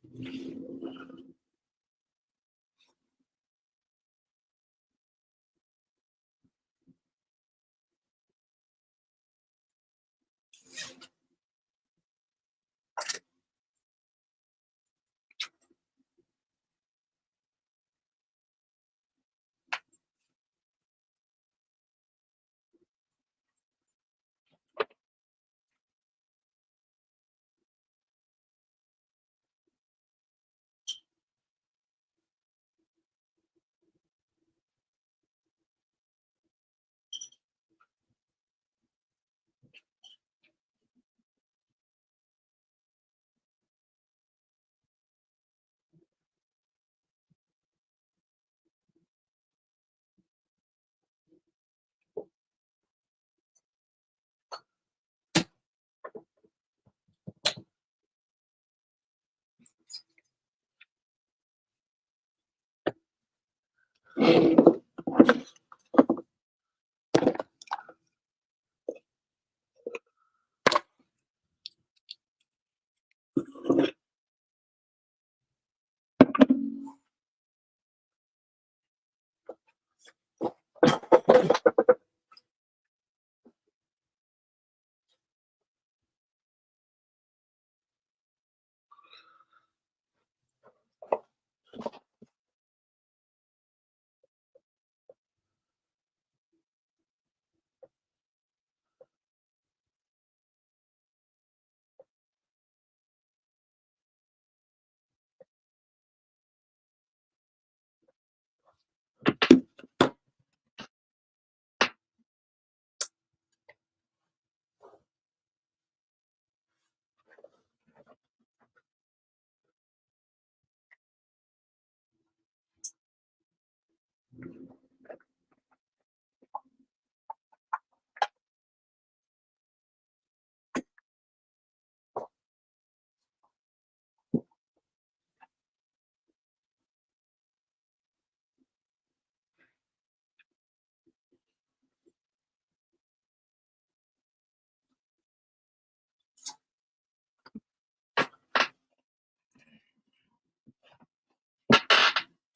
It's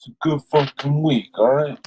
a good fucking week, alright?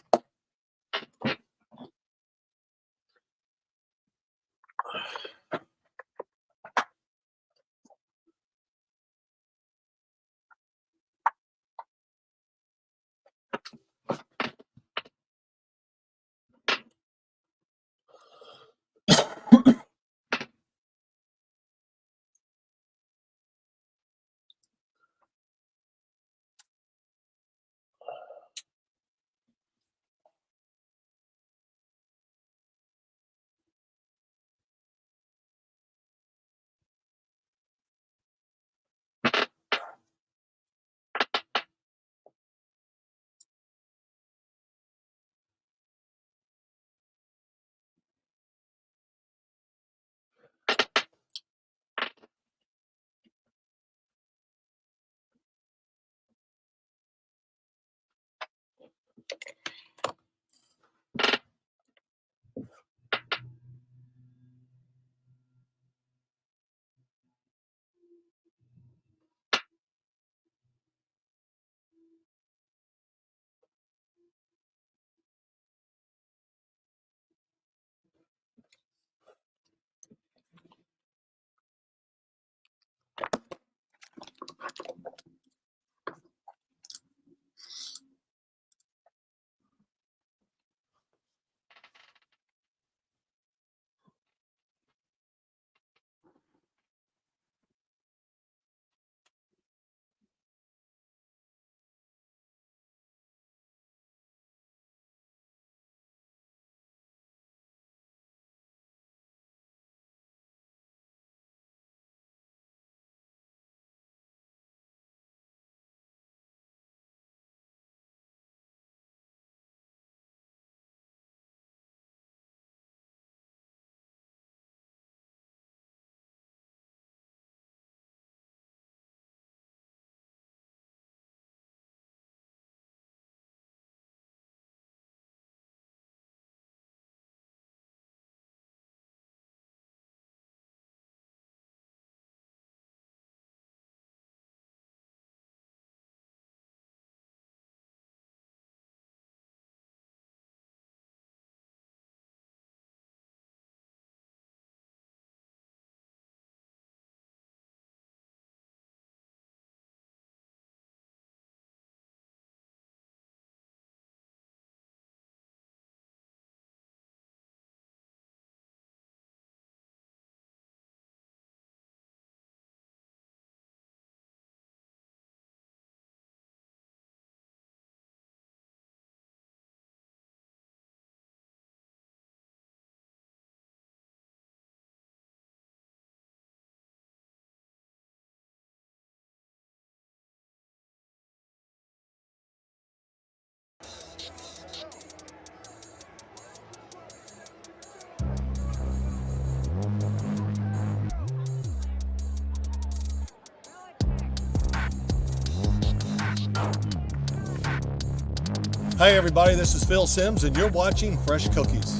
Hi, everybody. This is Phil Sims, and you're watching Fresh Cookies.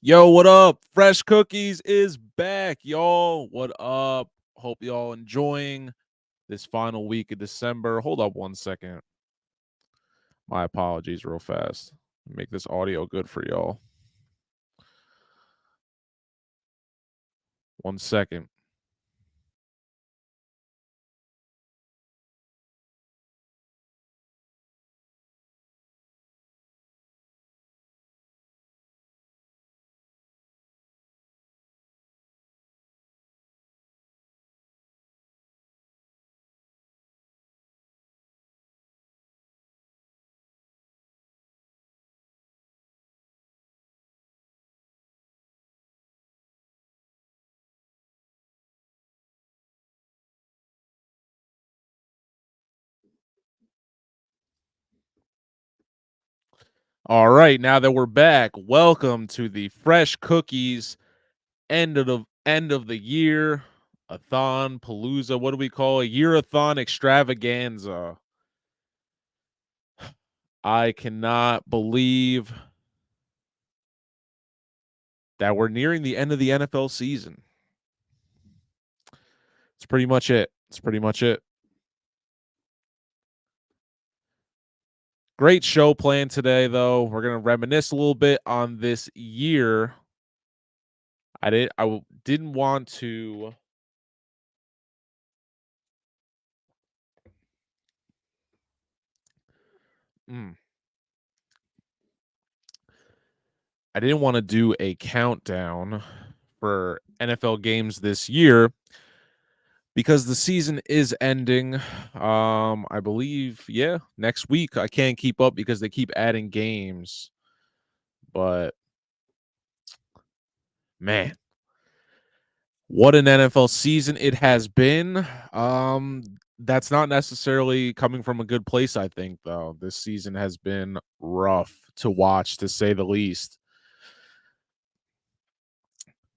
Yo, what up? Fresh Cookies is back, y'all. What up? Hope y'all enjoying this final week of December. Hold up 1 second. My apologies, real fast. Make this audio good for y'all. 1 second. All right, now that we're back, welcome to the Fresh Cookies end of the year athon palooza. What do we call it? Year-athon-extravaganza. I cannot believe that we're nearing the end of the NFL season. It's pretty much it. Great show planned today, though. We're gonna reminisce a little bit on this year. I didn't want to. I didn't want to do a countdown for NFL games this year because the season is ending. I believe, next week. I can't keep up because they keep adding games. But man, what an NFL season it has been. That's not necessarily coming from a good place, I think, though. This season has been rough to watch, to say the least.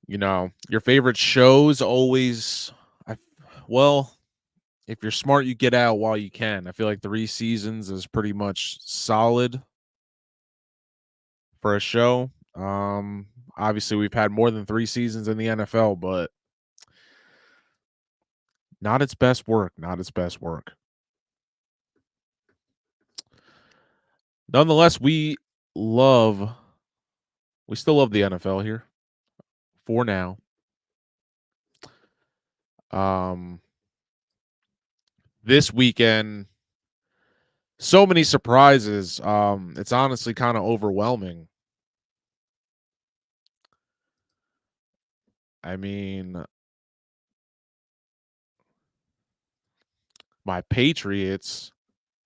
You know, your favorite shows always, if you're smart, you get out while you can. I feel like 3 seasons is pretty much solid for a show. Obviously, we've had more than 3 seasons in the NFL, but not its best work. Nonetheless, we still love the NFL here for now. This weekend, so many surprises. It's honestly kind of overwhelming. I mean, my Patriots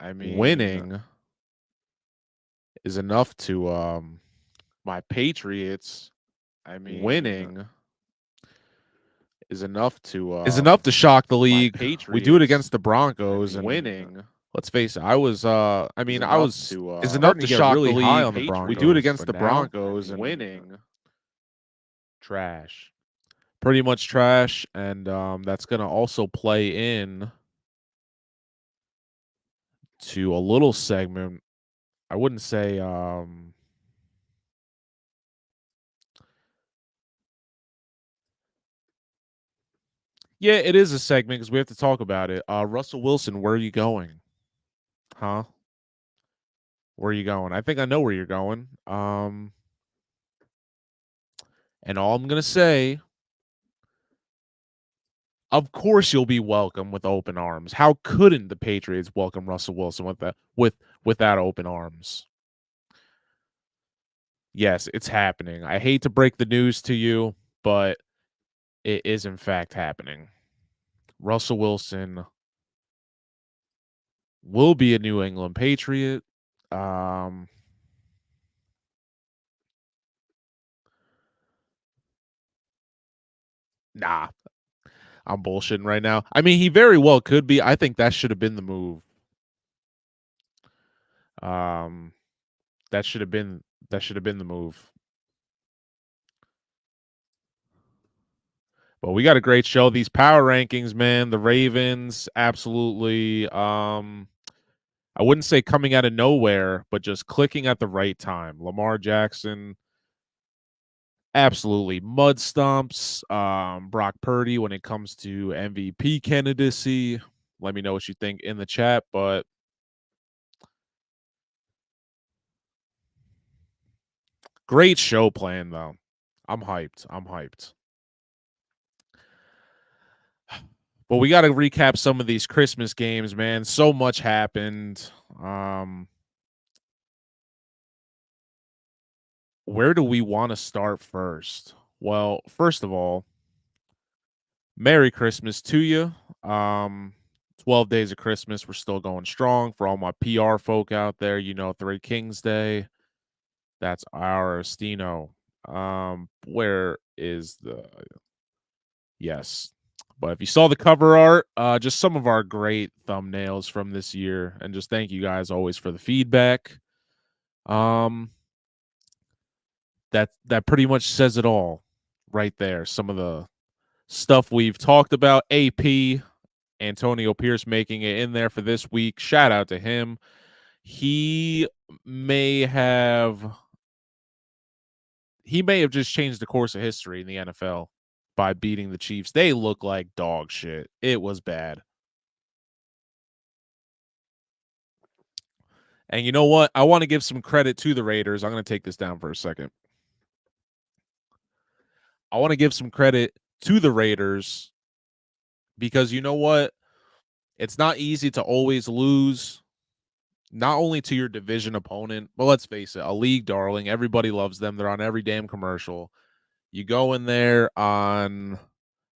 winning is enough to shock the league. We do it against the Broncos and winning. Let's face it, I was is enough to shock really the high on the Broncos. We do it against the Broncos and winning. Trash. Pretty much trash, and that's going to also play in to a little segment. I wouldn't say yeah, it is a segment because we have to talk about it. Russell Wilson, where are you going? Huh? Where are you going? I think I know where you're going. And all I'm gonna say, of course you'll be welcome with open arms. How couldn't the Patriots welcome Russell Wilson without open arms? Yes, it's happening. I hate to break the news to you, but it is in fact happening. Russell Wilson will be a New England Patriot. Nah, I'm bullshitting right now. I mean, he very well could be. I think that should have been the move. That should have been the move. But we got a great show. These power rankings, man. The Ravens, absolutely. I wouldn't say coming out of nowhere, but just clicking at the right time. Lamar Jackson, absolutely mud stomps. Brock Purdy, when it comes to MVP candidacy, let me know what you think in the chat. But great show plan, though. I'm hyped. I'm hyped. But we got to recap some of these Christmas games, man. So much happened. Where do we want to start first? Well, first of all, Merry Christmas to you. 12 days of Christmas. We're still going strong. For all my PR folk out there, you know, Three Kings Day. That's our Stino. Where is the yes. But if you saw the cover art, just some of our great thumbnails from this year. And just thank you guys always for the feedback. That pretty much says it all right there. Some of the stuff we've talked about. AP Antonio Pierce making it in there for this week. Shout out to him. He may have just changed the course of history in the NFL by beating the Chiefs. They look like dog shit. It was bad. And you know what? I want to give some credit to the Raiders. I'm going to take this down for a second. I want to give some credit to the Raiders because you know what? It's not easy to always lose, not only to your division opponent, but let's face it, a league darling. Everybody loves them. They're on every damn commercial. You go in there on, I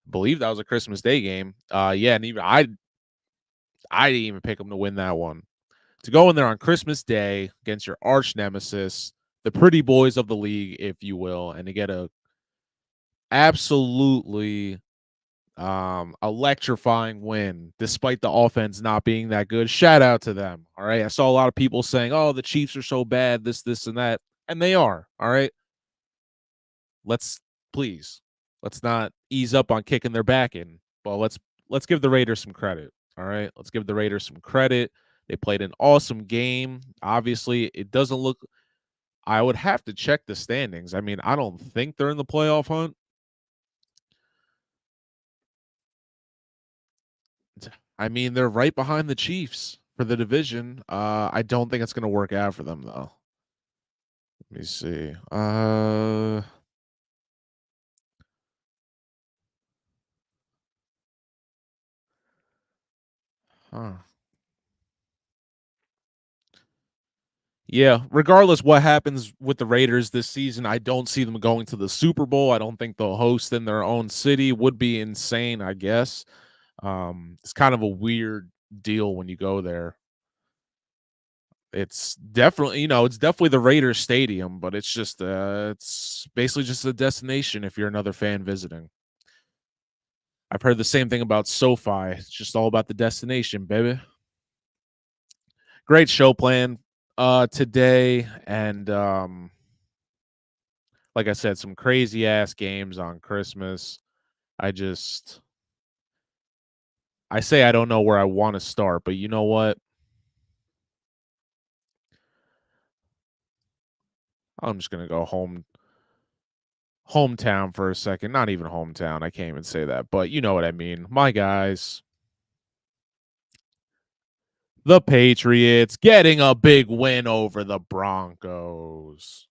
believe that was a Christmas Day game. Yeah, and even I didn't even pick them to win that one. To go in there on Christmas Day against your arch nemesis, the pretty boys of the league, if you will, and to get a absolutely electrifying win despite the offense not being that good. Shout out to them. All right. I saw a lot of people saying, oh, the Chiefs are so bad, this, and that. And they are. All right. Let's not ease up on kicking their back in. Well, let's give the Raiders some credit. All right. Let's give the Raiders some credit. They played an awesome game. Obviously, it doesn't look, I would have to check the standings. I mean, I don't think they're in the playoff hunt. I mean, they're right behind the Chiefs for the division. I don't think it's going to work out for them, though. Let me see. Huh. Yeah, regardless what happens with the Raiders this season, I don't see them going to the Super Bowl. I don't think they'll host in their own city. Would be insane, I guess. It's kind of a weird deal when you go there. It's definitely, it's definitely the Raiders stadium, but it's just it's basically just a destination if you're another fan visiting. I've heard the same thing about SoFi. It's just all about the destination, baby. Great show plan today, and like I said, some crazy ass games on Christmas. I say I don't know where I want to start, but you know what? I'm just gonna go hometown for a second. Not even hometown. I can't even say that, but you know what I mean. My guys, the Patriots getting a big win over the Broncos.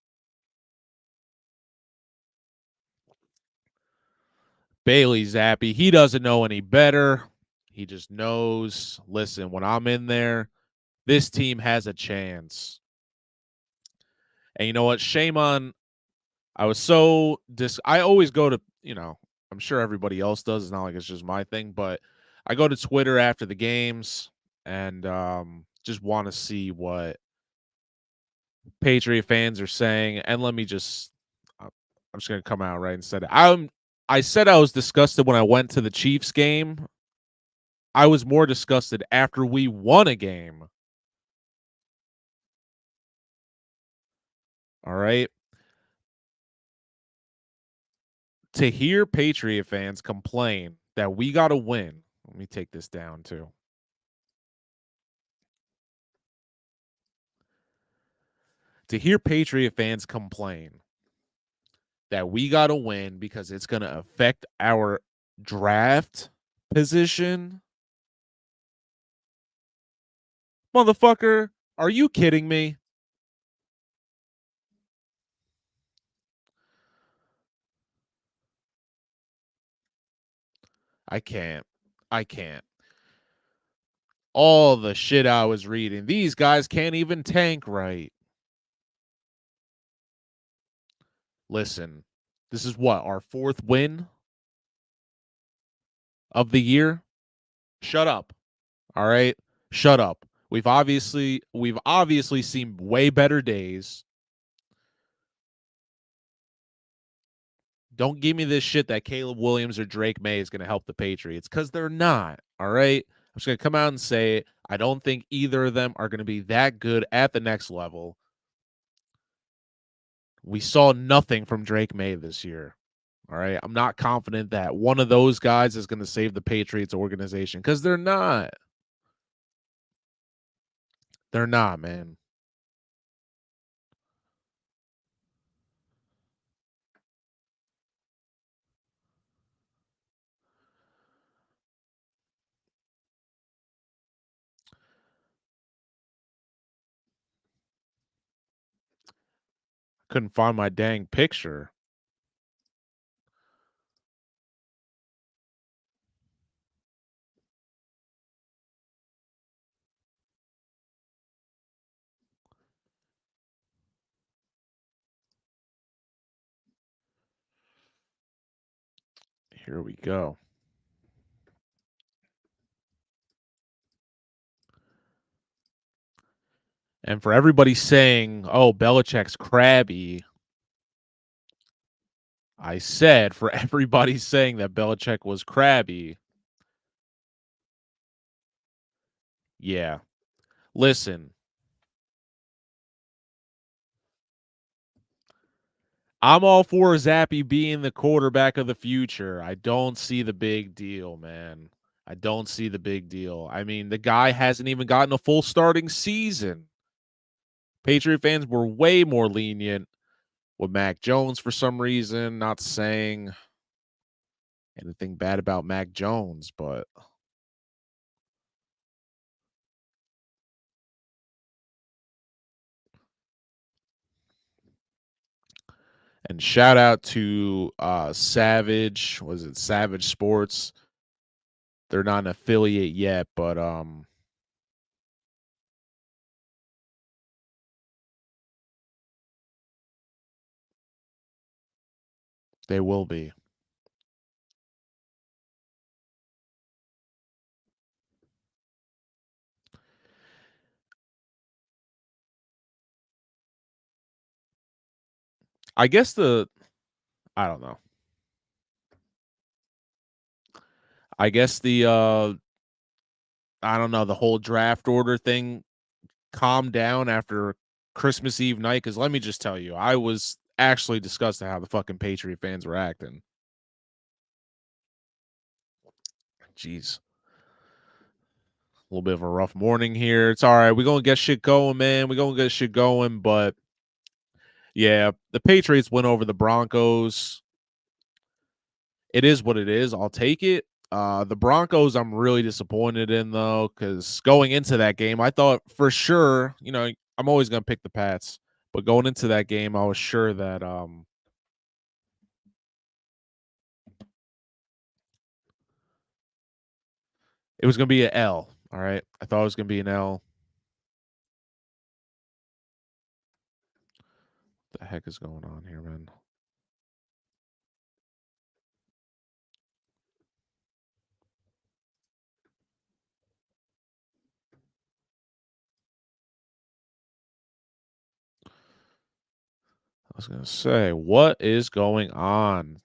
Bailey Zappi, he doesn't know any better. He just knows, listen, when I'm in there, this team has a chance. And you know what? Shame on, I was so I always go to, I'm sure everybody else does. It's not like it's just my thing, but I go to Twitter after the games and just want to see what Patriot fans are saying. And let me I'm just gonna come out right and say it. I said I was disgusted when I went to the Chiefs game. I was more disgusted after we won a game. All right. To hear Patriot fans complain that we got to win. Let me take this down too. To hear Patriot fans complain that we got to win because it's going to affect our draft position. Motherfucker, are you kidding me? I can't. All the shit I was reading. These guys can't even tank right. Listen, this is what, our 4th win of the year? Shut up. All right? Shut up. We've obviously seen way better days. Don't give me this shit that Caleb Williams or Drake May is going to help the Patriots, because they're not. All right? I'm just going to come out and say it. I don't think either of them are going to be that good at the next level. We saw nothing from Drake May this year. All right. I'm not confident that one of those guys is going to save the Patriots organization, because they're not. They're not, man. Couldn't find my dang picture. Here we go. And for everybody saying, oh, Belichick's crabby, I said for everybody saying that Belichick was crabby, yeah. Listen, I'm all for Zappy being the quarterback of the future. I don't see the big deal, man. I don't see the big deal. I mean, the guy hasn't even gotten a full starting season. Patriot fans were way more lenient with Mac Jones for some reason. Not saying anything bad about Mac Jones, but and shout out to Savage. Was it Savage Sports? They're not an affiliate yet, but they will be. I guess I don't know. I guess I don't know, the whole draft order thing calmed down after Christmas Eve night, because let me just tell you, I was actually disgusted how the fucking Patriot fans were acting. Jeez. A little bit of a rough morning here. It's all right. We're going to get shit going, man. We're going to get shit going. But yeah, the Patriots went over the Broncos. It is what it is. I'll take it. The Broncos, I'm really disappointed in, though, because going into that game, I thought for sure, I'm always going to pick the Pats. But going into that game, I was sure that it was going to be an L. All right. I thought it was going to be an L. What the heck is going on here, man? I was going to say, what is going on?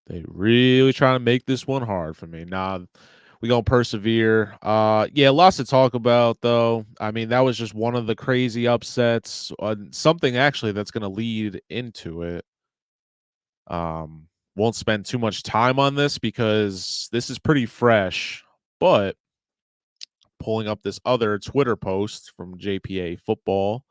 They really trying to make this one hard for me. Nah, We gonna persevere. Yeah, lots to talk about though. I mean, that was just one of the crazy upsets. Something actually that's gonna lead into it. Won't spend too much time on this because this is pretty fresh, but pulling up this other Twitter post from JPA football.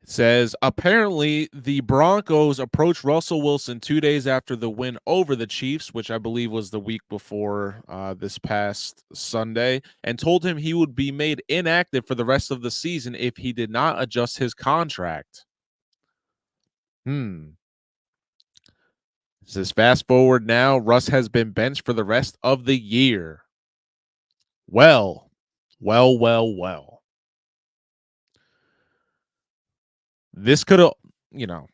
It says apparently the Broncos approached Russell Wilson 2 days after the win over the Chiefs, which I believe was the week before this past Sunday, and told him he would be made inactive for the rest of the season if he did not adjust his contract. It says fast forward now, Russ has been benched for the rest of the year. Well. This could have, you know,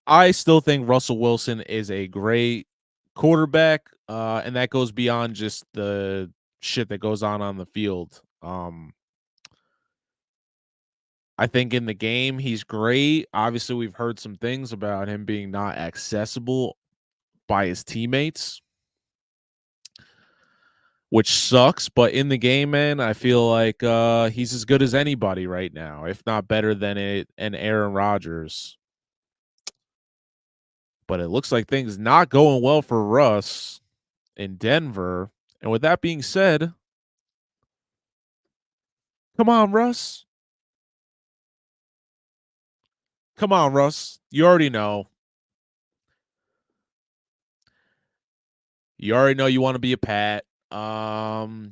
I still think Russell Wilson is a great quarterback, and that goes beyond just the shit that goes on the field. I think in the game he's great. Obviously, we've heard some things about him being not accessible by his teammates, which sucks. But in the game, man, I feel like he's as good as anybody right now, if not better than an Aaron Rodgers. But it looks like things not going well for Russ in Denver. And with that being said, come on, Russ. Come on, Russ. You already know. You already know you want to be a Pat.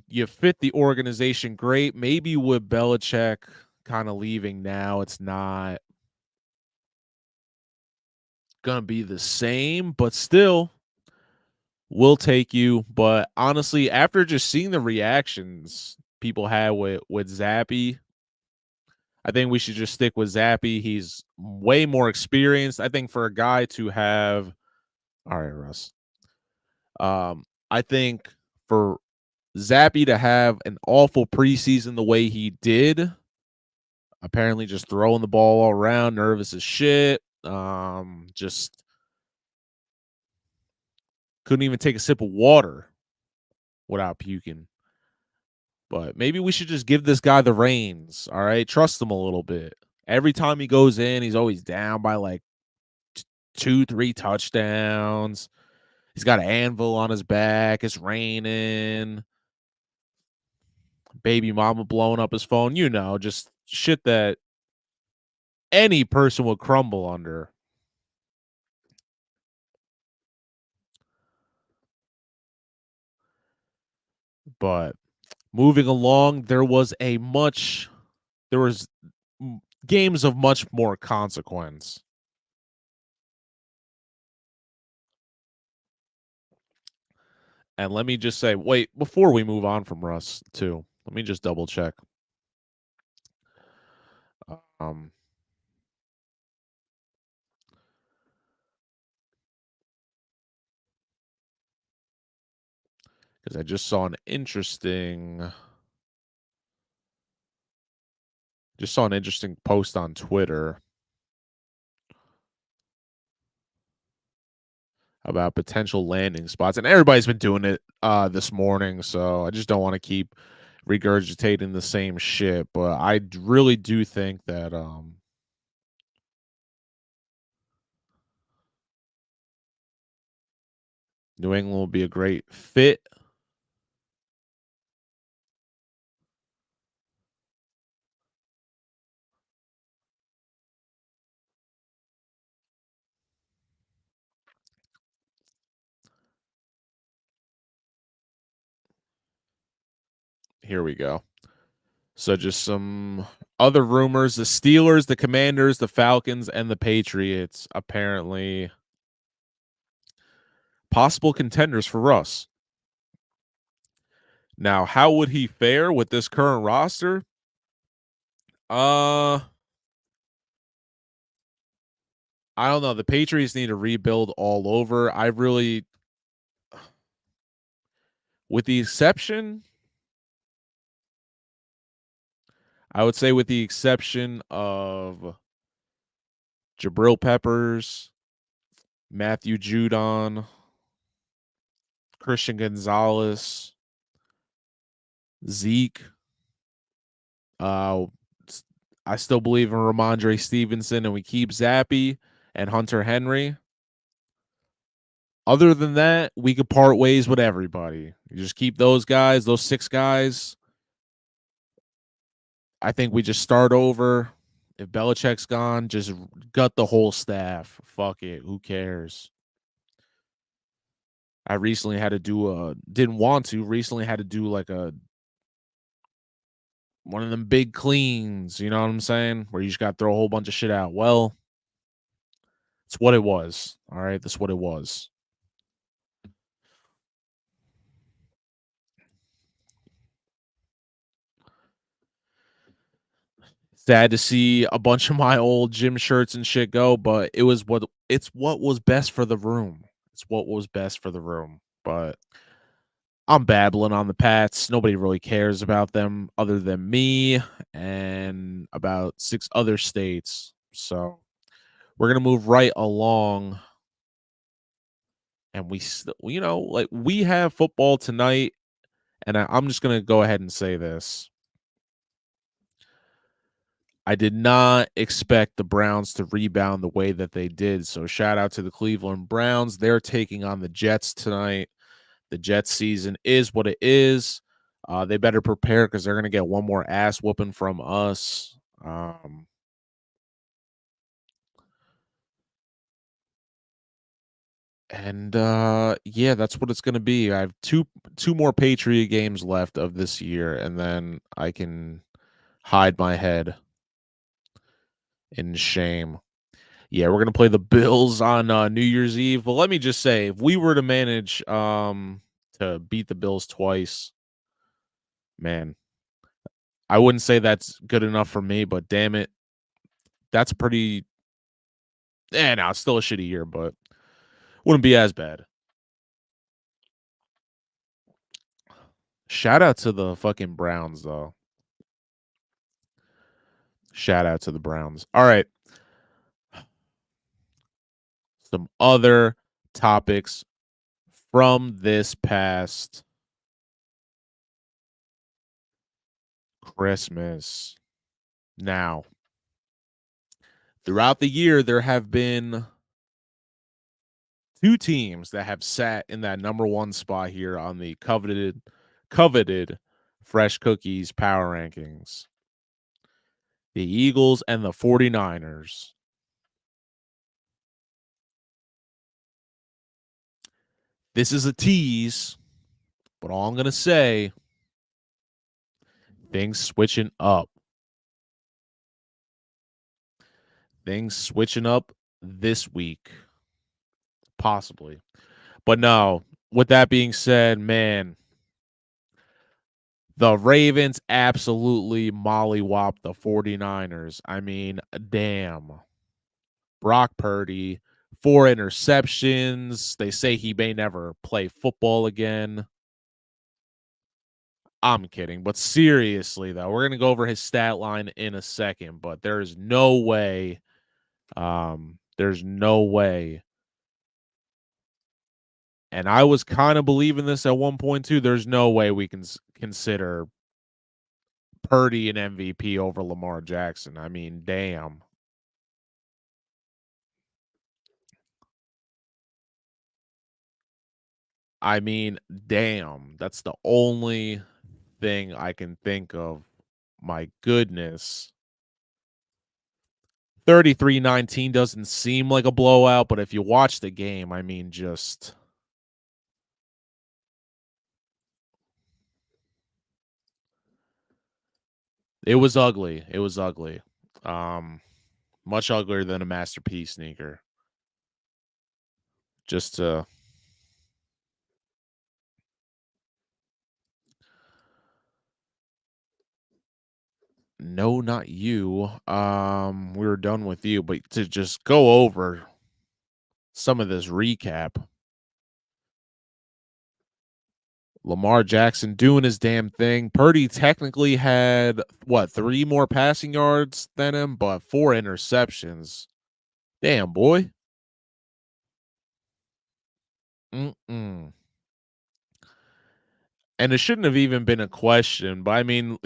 You fit the organization great. Maybe with Belichick kind of leaving now, it's not gonna be the same, but still, we'll take you. But honestly, after just seeing the reactions people had with Zappy, I think we should just stick with Zappy. He's way more experienced. I think for a guy to have, all right, Russ. I think for Zappy to have an awful preseason the way he did, apparently just throwing the ball all around, nervous as shit. Just couldn't even take a sip of water without puking. But maybe we should just give this guy the reins. All right. Trust him a little bit. Every time he goes in, he's always down by like 2-3 touchdowns. He's got an anvil on his back. It's raining. Baby mama blowing up his phone. Just shit that any person would crumble under. But moving along, there was games of much more consequence. And let me just say, wait, before we move on from Russ, too, let me just double check. Um, because I just saw an interesting post on Twitter about potential landing spots, and everybody's been doing it this morning, so I just don't want to keep regurgitating the same shit. But I really do think that New England will be a great fit. Here we go. So just some other rumors. The Steelers, the Commanders, the Falcons, and the Patriots apparently possible contenders for Russ. Now, how would he fare with this current roster? I don't know. The Patriots need to rebuild all over. With the exception, I would say with the exception of Jabril Peppers, Matthew Judon, Christian Gonzalez, Zeke. I still believe in Ramondre Stevenson, and we keep Zappy and Hunter Henry. Other than that, we could part ways with everybody. You just keep those guys, those 6 guys. I think we just start over. If Belichick's gone, just gut the whole staff. Fuck it. Who cares? I recently had to do recently had to do like one of them big cleans, you know what I'm saying? Where you just got to throw a whole bunch of shit out. Well, it's what it was. All right. That's what it was. Sad to see a bunch of my old gym shirts and shit go, but it's what was best for the room. It's what was best for the room. But I'm babbling on the Pats. Nobody really cares about them other than me and about 6 other states. So we're gonna move right along, and we still, like we have football tonight, and I'm just gonna go ahead and say this. I did not expect the Browns to rebound the way that they did. So shout out to the Cleveland Browns. They're taking on the Jets tonight. The Jets season is what it is. They better prepare because they're going to get one more ass whooping from us. Yeah, that's what it's going to be. I have two more Patriot games left of this year, and then I can hide my head in shame. Yeah, we're gonna play the Bills on New Year's Eve. But let me just say, if we were to manage to beat the Bills twice, man, I wouldn't say that's good enough for me. But damn it, that's pretty. No, it's still a shitty year, but wouldn't be as bad. Shout out to the fucking Browns, though. Shout out to the Browns. All right, some other topics from this past Christmas. Now, throughout the year, there have been 2 teams that have sat in that number 1 spot here on the coveted Fresh Cookies power rankings. The Eagles and the 49ers. This is a tease, but all I'm going to say, things switching up. Things switching up this week. Possibly. But no, with that being said, man, the Ravens absolutely mollywopped the 49ers. I mean, damn. Brock Purdy, 4 interceptions. They say he may never play football again. I'm kidding. But seriously, though, we're going to go over his stat line in a second, but there's no way. There's no way. And I was kind of believing this at one point, too. There's no way we can consider Purdy an MVP over Lamar Jackson. I mean, damn. I mean, damn. That's the only thing I can think of. My goodness. 33-19 doesn't seem like a blowout, but if you watch the game, I mean, just it was ugly. It was ugly. Much uglier than a masterpiece sneaker. Just to No, not you. We were done with you, but to just go over some of this recap. Lamar Jackson doing his damn thing. Purdy technically had, what, 3 more passing yards than him, but 4 interceptions. Damn, boy. Mm-mm. And it shouldn't have even been a question, but I mean,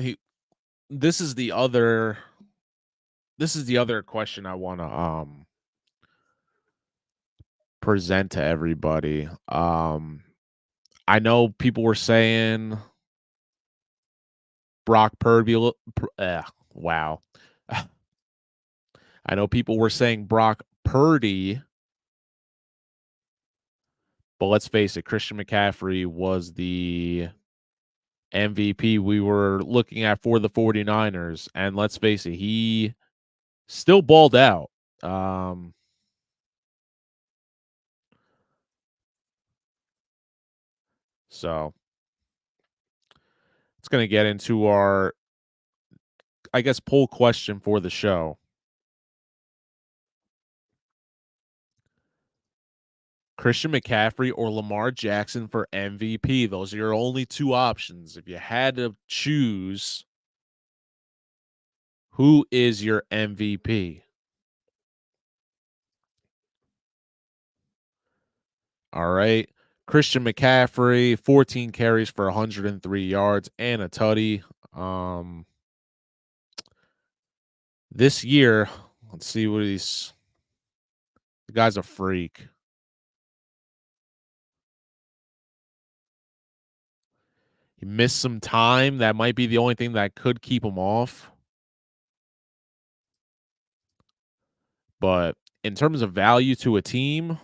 this is the other question I want to present to everybody. I know people were saying Brock Purdy. Wow. I know people were saying Brock Purdy, but let's face it, Christian McCaffrey was the MVP we were looking at for the 49ers. And let's face it, he still balled out. So it's going to get into our, I guess, poll question for the show. Christian McCaffrey or Lamar Jackson for MVP. Those are your only 2 options. If you had to choose, who is your MVP? All right. Christian McCaffrey, 14 carries for 103 yards and a tutty. This year, let's see what the guy's a freak. He missed some time. That might be the only thing that could keep him off. But in terms of value to a team,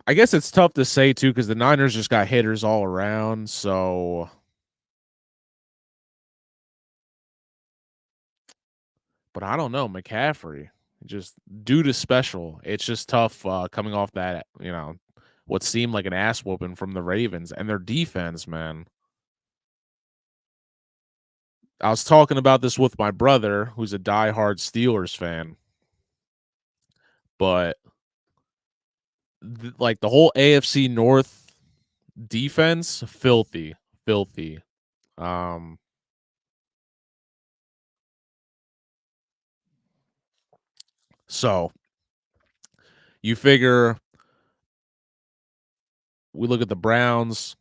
I guess it's tough to say too because the Niners just got hitters all around. So, but I don't know. McCaffrey, just due to special, it's just tough coming off that, what seemed like an ass whooping from the Ravens and their defense, man. I was talking about this with my brother, who's a diehard Steelers fan, but like the whole AFC North defense, filthy, filthy. So you figure we look at the Browns,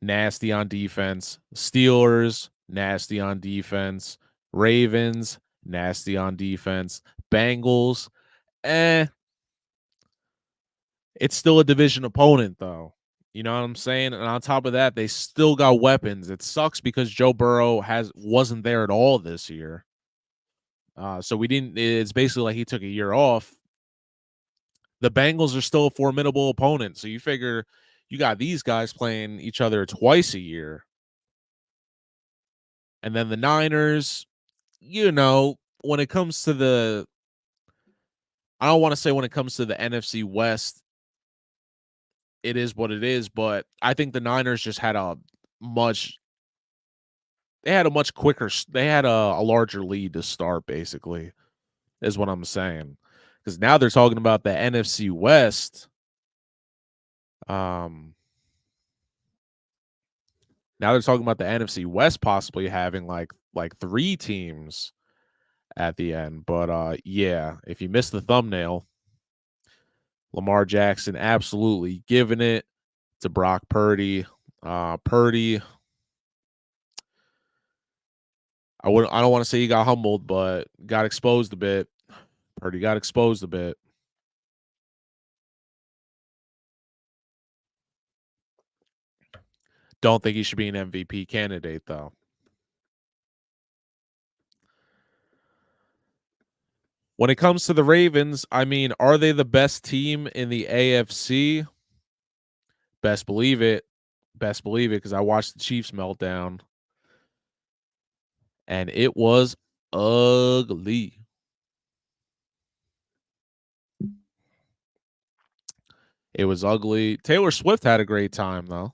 nasty on defense, Steelers, nasty on defense, Ravens, nasty on defense, Bengals, it's still a division opponent though. You know what I'm saying? And on top of that, they still got weapons. It sucks because Joe Burrow wasn't there at all this year. So we didn't. It's basically like he took a year off. The Bengals are still a formidable opponent. So you figure you got these guys playing each other twice a year. And then the Niners, when it comes to I don't want to say when it comes to the NFC West, it is what it is, but I think the Niners just had much quicker, they had a larger lead to start, basically, is what I'm saying. Because now they're talking about the NFC West. Now they're talking about the NFC West possibly having like 3 teams at the end. But yeah, if you missed the thumbnail, Lamar Jackson absolutely giving it to Brock Purdy. Purdy, I don't want to say he got humbled, but got exposed a bit. Purdy got exposed a bit. Don't think he should be an MVP candidate though. When it comes to the Ravens, I mean, are they the best team in the AFC? Best believe it. Best believe it, because I watched the Chiefs meltdown. And it was ugly. It was ugly. Taylor Swift had a great time, though.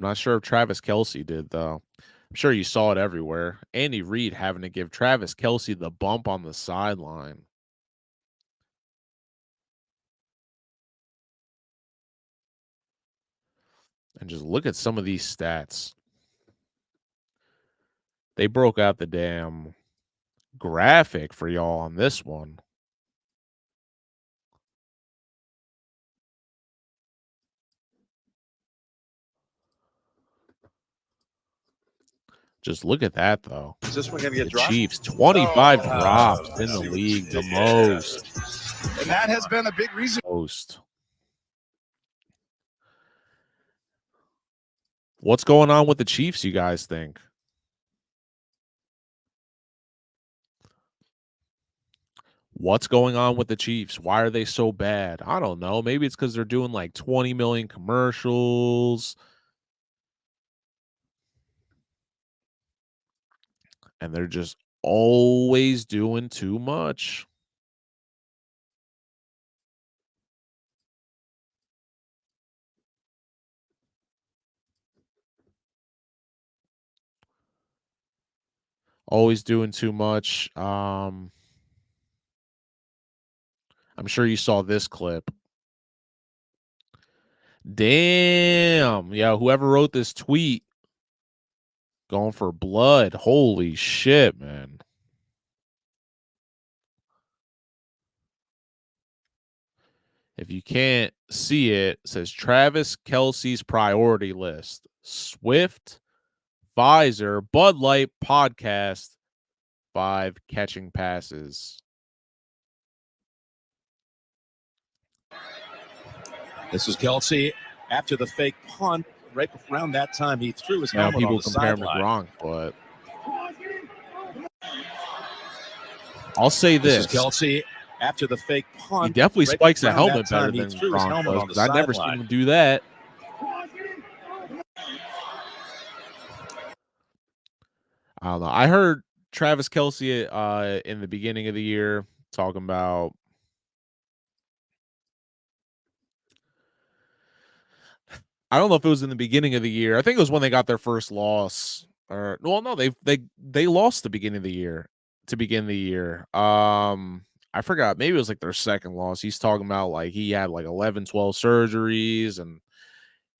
I'm not sure if Travis Kelce did, though. I'm sure you saw it everywhere. Andy Reid having to give Travis Kelce the bump on the sideline. And just look at some of these stats. They broke out the damn graphic for y'all on this one. Just look at that, though. Is this one going to get The dropped? Chiefs, 25 drops in the league, the most. And that has been a big reason. What's going on with the Chiefs, you guys think? What's going on with the Chiefs? Why are they so bad? I don't know. Maybe it's because they're doing like 20 million commercials. And they're just always doing too much. Always doing too much. I'm sure you saw this clip. Damn. Yeah, whoever wrote this tweet going for blood. Holy shit, man. If you can't see it, it says Travis Kelce's priority list. Swift, Pfizer, Bud Light, podcast, 5 catching passes. This is Kelce after the fake punt. Right around that time, he threw his Now helmet on people the compare him to sideline. Gronk, but I'll say this. This is Kelce after the fake punt. He definitely right spikes a around helmet that time, better he than threw his Gronk helmet does, on the because I've never seen sideline. him do that. I don't know. I heard Travis Kelce in the beginning of the year talking about I don't know if it was in the beginning of the year. I think it was when they got their first loss. Or well, no, they lost the beginning of the year to begin the year. I forgot. Maybe it was like their second loss. He's talking about like he had like 11, 12 surgeries and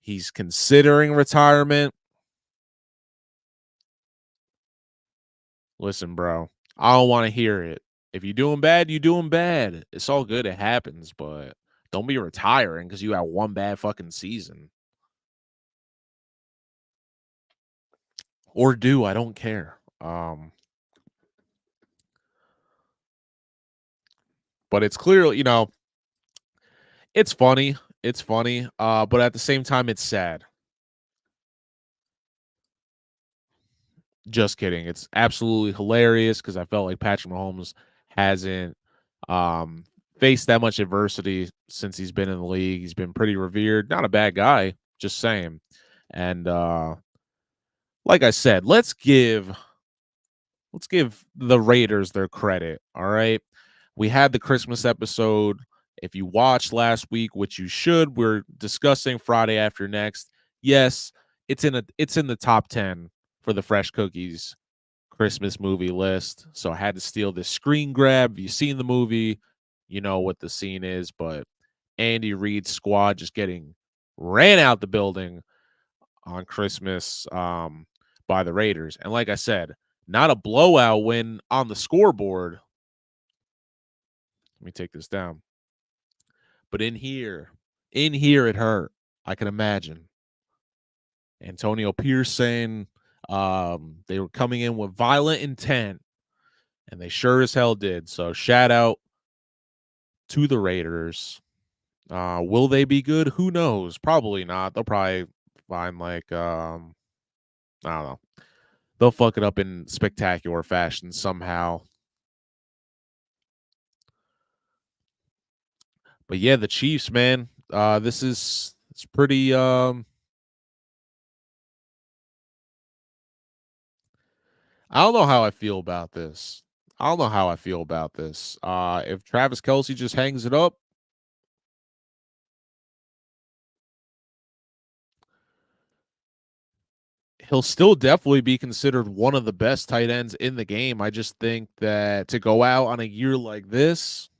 he's considering retirement. Listen, bro, I don't want to hear it. If you're doing bad, you're doing bad. It's all good. It happens, but don't be retiring because you had one bad fucking season. Or do, I don't care. But it's clearly, it's funny. It's funny. But at the same time, it's sad. Just kidding. It's absolutely hilarious because I felt like Patrick Mahomes hasn't faced that much adversity since he's been in the league. He's been pretty revered. Not a bad guy, just saying. And like I said, let's give the Raiders their credit. All right. We had the Christmas episode. If you watched last week, which you should, we're discussing Friday After Next. Yes, it's in the top 10 for the Fresh Cookies Christmas movie list. So I had to steal this screen grab. If you've seen the movie, you know what the scene is, but Andy Reid's squad just getting ran out the building on Christmas by the Raiders. And like I said, not a blowout win on the scoreboard. Let me take this down. But in here it hurt. I can imagine. Antonio Pierce saying they were coming in with violent intent, and they sure as hell did. So shout out to the Raiders. Will they be good? Who knows? Probably not. They'll probably find like I don't know. They'll fuck it up in spectacular fashion somehow. But yeah, the Chiefs, man. It's pretty I don't know how I feel about this. If Travis Kelce just hangs it up, he'll still definitely be considered one of the best tight ends in the game. I just think that to go out on a year like this,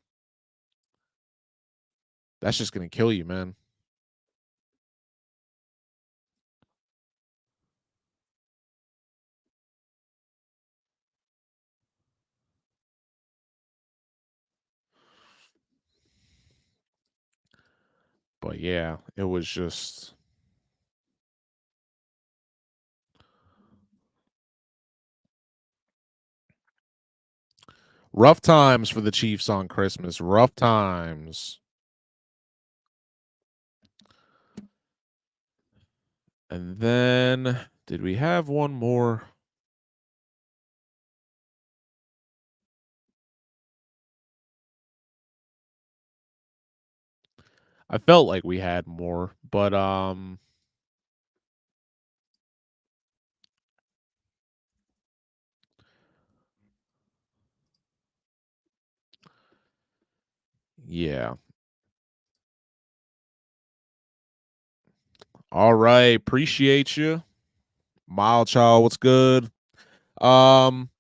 that's just going to kill you, man. But yeah, it was just rough times for the Chiefs on Christmas. Rough times. And then, did we have one more? I felt like we had more, but yeah. All right, appreciate you. Mile Child, what's good? Um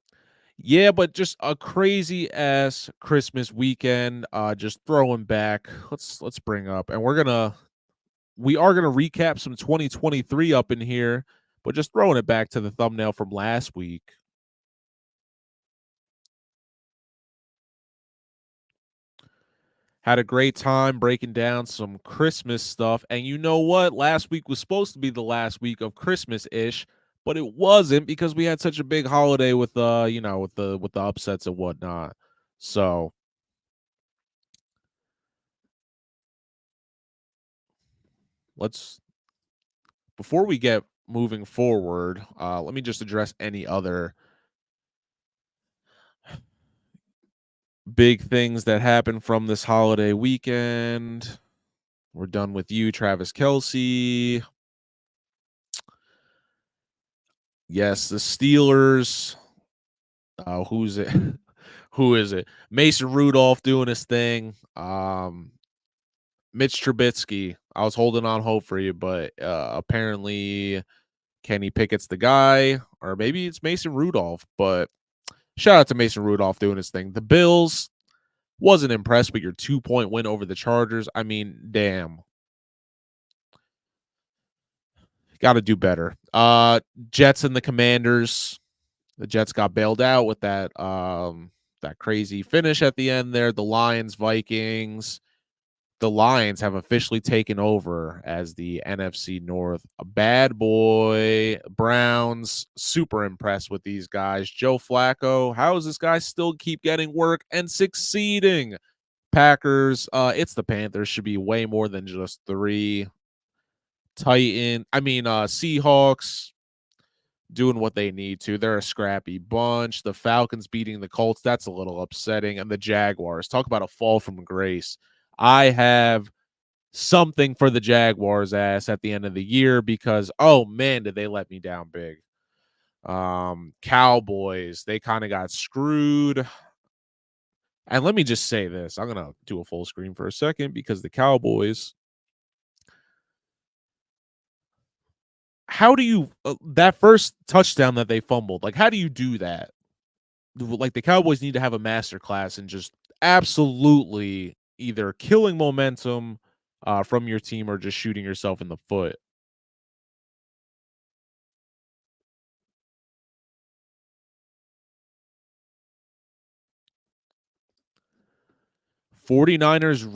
Yeah, but just a crazy ass Christmas weekend. Just throwing back. Let's bring up, and we are gonna recap some 2023 up in here, but just throwing it back to the thumbnail from last week. Had a great time breaking down some Christmas stuff, and you know what? Last week was supposed to be the last week of Christmas ish, but it wasn't because we had such a big holiday with with the upsets and whatnot. So let's before we get moving forward, let me just address any other big things that happened from this holiday weekend. We're done with you, Travis Kelsey. Yes, the Steelers. Who's it? Who is it? Mason Rudolph doing his thing. Mitch Trubisky. I was holding on hope for you, but apparently Kenny Pickett's the guy, or maybe it's Mason Rudolph. But shout out to Mason Rudolph doing his thing. The Bills, wasn't impressed with your 2-point win over the Chargers. I mean, damn. Got to do better. Jets and the Commanders. The Jets got bailed out with that crazy finish at the end there. The Lions, Vikings. The Lions have officially taken over as the NFC North. A bad boy. Browns, super impressed with these guys. Joe Flacco, how does this guy still keep getting work and succeeding? Packers, it's the Panthers. Should be way more than just 3. Seahawks doing what they need to. They're a scrappy bunch. The Falcons beating the Colts, that's a little upsetting. And the Jaguars, talk about a fall from grace. I have something for the Jaguars ass at the end of the year because, oh man, did they let me down big. Cowboys, they kind of got screwed. And let me just say this. I'm going to do a full screen for a second because the Cowboys, how do you that first touchdown that they fumbled, like how do you do that? Like the Cowboys need to have a master class and just absolutely either killing momentum from your team or just shooting yourself in the foot. 49ers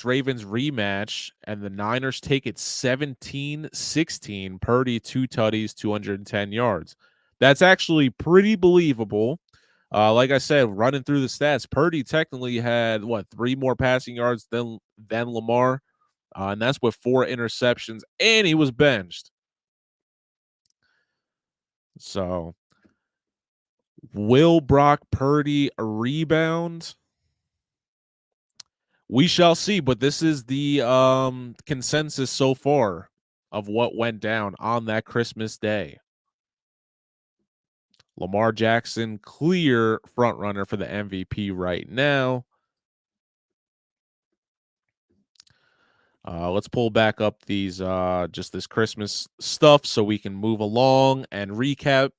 Ravens rematch, and the Niners take it 17-16. Purdy 2 tutties, 210 yards. That's actually pretty believable. Like I said, running through the stats, Purdy technically had 3 more passing yards than Lamar, and that's with 4 interceptions, and he was benched. So, will Brock Purdy rebound? We shall see, but this is the consensus so far of what went down on that Christmas day. Lamar Jackson, clear front runner for the MVP right now. Let's pull back up these just this Christmas stuff so we can move along and recap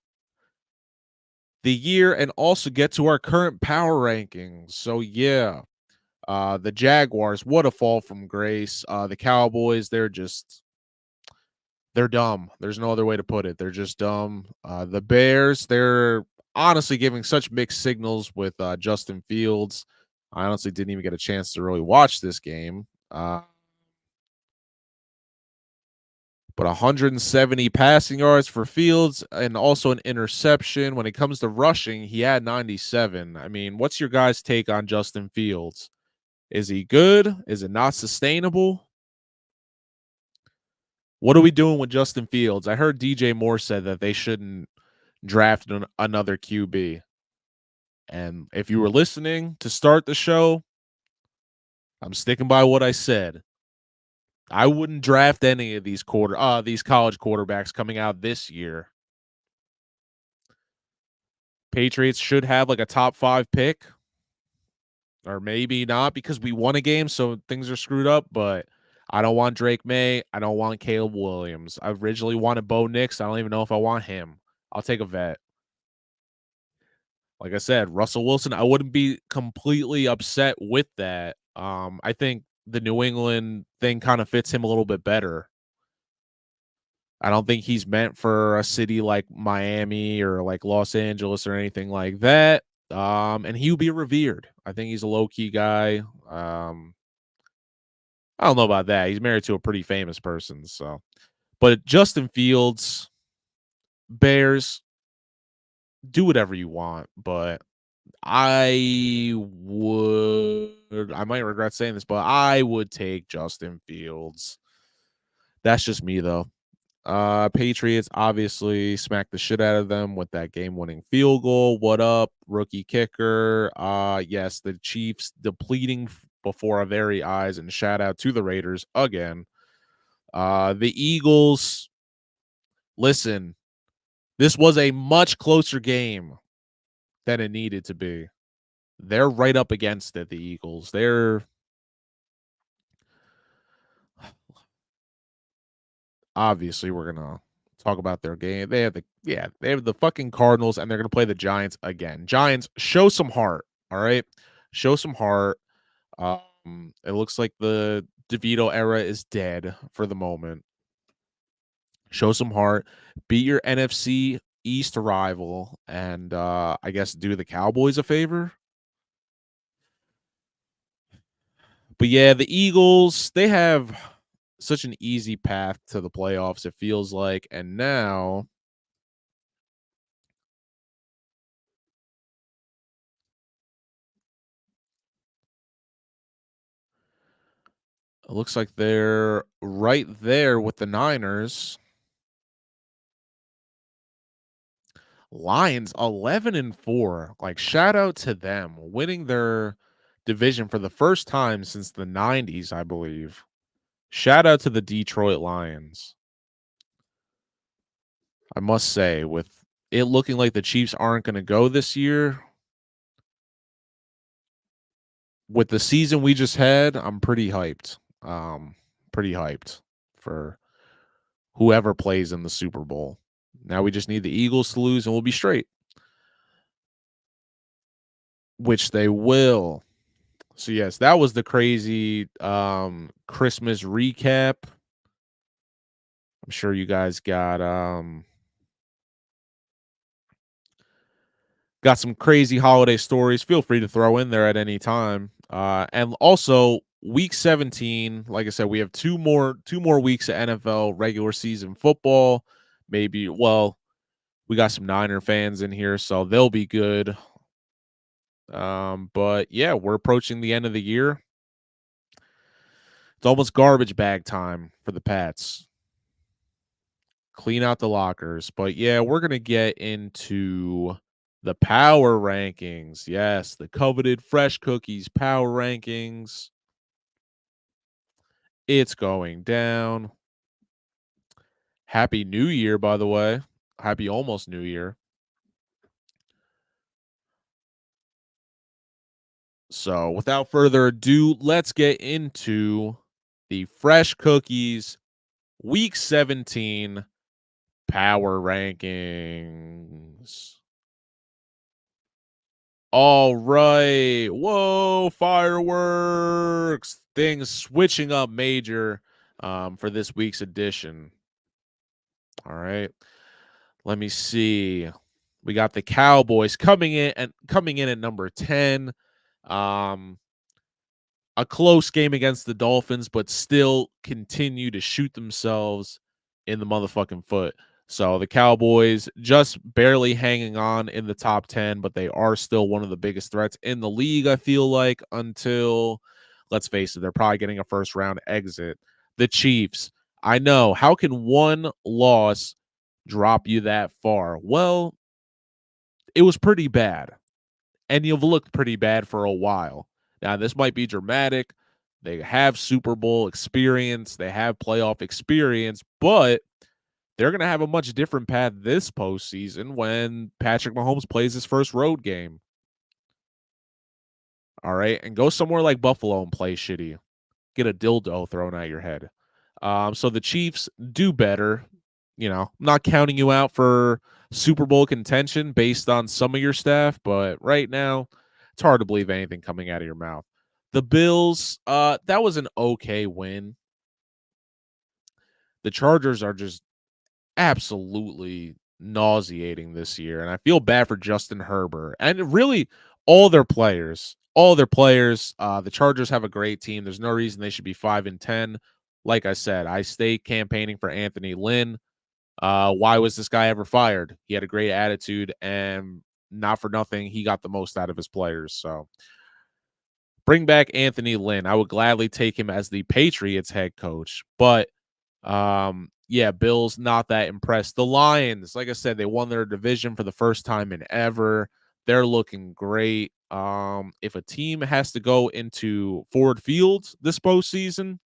the year and also get to our current power rankings. So yeah, the Jaguars, what a fall from grace. The Cowboys, they're dumb. There's no other way to put it. They're just dumb. The Bears, they're honestly giving such mixed signals with Justin Fields. I honestly didn't even get a chance to really watch this game. But 170 passing yards for Fields and also an interception. When it comes to rushing, he had 97. I mean, what's your guys' take on Justin Fields? Is he good? Is it not sustainable? What are we doing with Justin Fields? I heard DJ Moore said that they shouldn't draft another QB. And if you were listening to start the show, I'm sticking by what I said. I wouldn't draft any of these college quarterbacks coming out this year. Patriots should have like a top 5 pick, or maybe not because we won a game, so things are screwed up. But I don't want Drake May. I don't want Caleb Williams. I originally wanted Bo Nix. I don't even know if I want him. I'll take a vet. Like I said, Russell Wilson, I wouldn't be completely upset with that. I think the New England thing kind of fits him a little bit better. I don't think he's meant for a city like Miami or like Los Angeles or anything like that. And he would be revered. I think he's a low-key guy. I don't know about that. He's married to a pretty famous person, so. But Justin Fields, Bears, do whatever you want, but I might regret saying this, but I would take Justin Fields. That's just me though. Patriots obviously smacked the shit out of them with that game-winning field goal. What up, rookie kicker? Yes, the Chiefs depleting before our very eyes, and shout out to the Raiders again. The Eagles, listen, this was a much closer game than it needed to be. They're right up against it, the Eagles. They're obviously we're gonna talk about their game. They have the fucking Cardinals, and they're gonna play the Giants again. Giants, show some heart. All right. Show some heart. It looks like the DeVito era is dead for the moment. Show some heart. Beat your NFC East rival, and I guess do the Cowboys a favor. But yeah, the Eagles, they have such an easy path to the playoffs, it feels like. And now it looks like they're right there with the Niners. Lions 11-4. Like, shout out to them winning their division for the first time since the 90s, I believe. Shout out to the Detroit Lions. I must say, with it looking like the Chiefs aren't going to go this year, with the season we just had, I'm pretty hyped. Pretty hyped for whoever plays in the Super Bowl. Now we just need the Eagles to lose and we'll be straight. Which they will. So yes, that was the crazy Christmas recap. I'm sure you guys got some crazy holiday stories. Feel free to throw in there at any time. And also week 17, like I said, we have two more weeks of NFL regular season football. Maybe, well, we got some Niner fans in here, so they'll be good. But yeah, we're approaching the end of the year. It's almost garbage bag time for the Pats. Clean out the lockers. But yeah, we're going to get into the power rankings. Yes, the coveted Fresh Cookies power rankings. It's going down. Happy New Year, by the way. Happy almost New Year. So without further ado, let's get into the Fresh Cookies Week 17 Power Rankings. All right. Whoa, fireworks. Things switching up major for this week's edition. All right. Let me see. We got the Cowboys coming in at number 10. A close game against the Dolphins, but still continue to shoot themselves in the motherfucking foot. So the Cowboys just barely hanging on in the top 10, but they are still one of the biggest threats in the league, I feel like, until, let's face it, they're probably getting a first round exit. The Chiefs, I know. How can one loss drop you that far? Well, it was pretty bad, and you've looked pretty bad for a while. Now, this might be dramatic. They have Super Bowl experience, they have playoff experience, but they're going to have a much different path this postseason when Patrick Mahomes plays his first road game. All right. And go somewhere like Buffalo and play shitty. Get a dildo thrown at your head. So the Chiefs do better. You know, I'm not counting you out for Super Bowl contention based on some of your staff, but right now, it's hard to believe anything coming out of your mouth. The Bills, that was an okay win. The Chargers are just absolutely nauseating this year, and I feel bad for Justin Herbert and really all their players. All their players. The Chargers have a great team. There's no reason they should be 5-10. Like I said, I stay campaigning for Anthony Lynn. Why was this guy ever fired? He had a great attitude, and not for nothing, he got the most out of his players. So bring back Anthony Lynn. I would gladly take him as the Patriots head coach, but yeah, Bills not that impressed. The Lions, like I said, they won their division for the first time in ever. They're looking great. If a team has to go into Ford Field this postseason,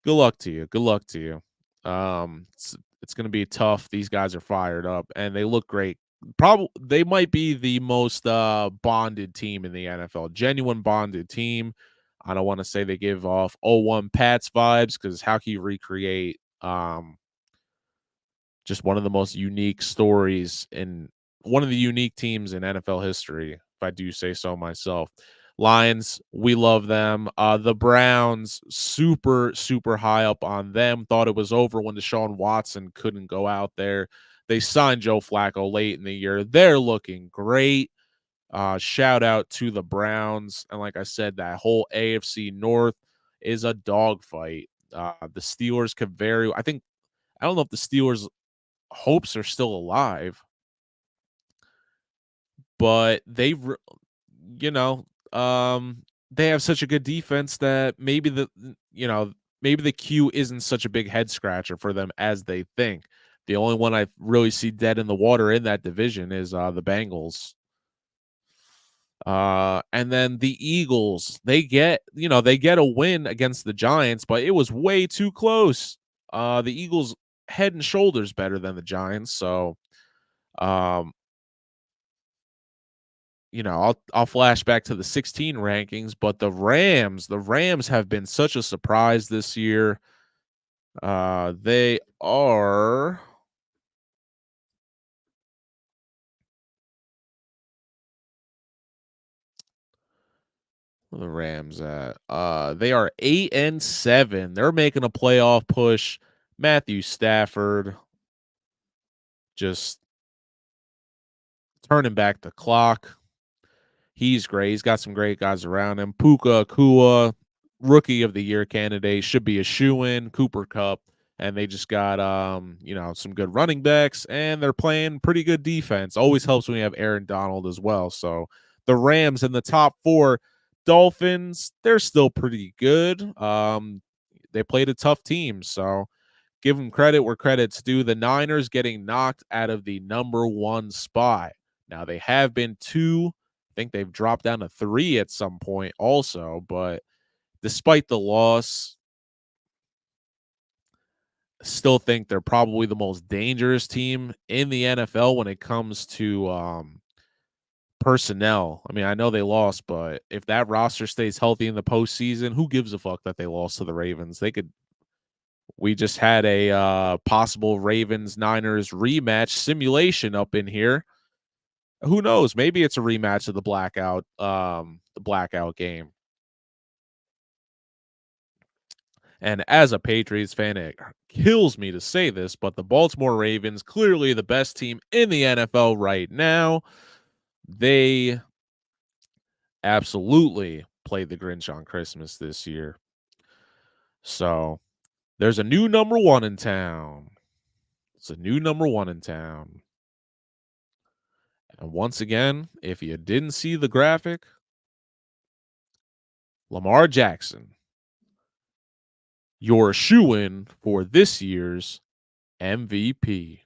good luck to you. Good luck to you. It's going to be tough. These guys are fired up and they look great. Probably they might be the most bonded team in the NFL. Genuine bonded team. I don't want to say they give off 0-1 Pats vibes because how can you recreate just one of the most unique stories in one of the unique teams in NFL history, if I do say so myself. Lions, we love them. The Browns, super, super high up on them. Thought it was over when Deshaun Watson couldn't go out there. They signed Joe Flacco late in the year. They're looking great. Shout out to the Browns. And like I said, that whole AFC North is a dogfight. The Steelers could I don't know if the Steelers' hopes are still alive, but you know, they have such a good defense that maybe the Q isn't such a big head scratcher for them as they think. The only one I really see dead in the water in that division is the Bengals. And then the Eagles, they get a win against the Giants, but it was way too close. The Eagles head and shoulders better than the Giants, so um I'll flash back to the 16 rankings, but the Rams have been such a surprise this year. They are where the Rams at? They are 8-7. They're making a playoff push. Matthew Stafford just turning back the clock. He's great. He's got some great guys around him. Puka Akua, rookie of the year candidate, should be a shoe-in. Cooper Kupp, and they just got some good running backs, and they're playing pretty good defense. Always helps when you have Aaron Donald as well. So the Rams in the top 4. Dolphins, they're still pretty good. They played a tough team, so give them credit where credit's due. The Niners getting knocked out of the number 1 spot. Now they have been 2. I think they've dropped down to 3 at some point also, but despite the loss, still think they're probably the most dangerous team in the NFL when it comes to personnel. I mean, I know they lost, but if that roster stays healthy in the postseason, who gives a fuck that they lost to the Ravens? They could. We just had a possible Ravens Niners rematch simulation up in here. Who knows? Maybe it's a rematch of the blackout game. And as a Patriots fan, it kills me to say this, but the Baltimore Ravens, clearly the best team in the NFL right now, they absolutely played the Grinch on Christmas this year. So there's a new number one in town. It's a new number one in town. And once again, if you didn't see the graphic, Lamar Jackson, your shoo-in for this year's MVP.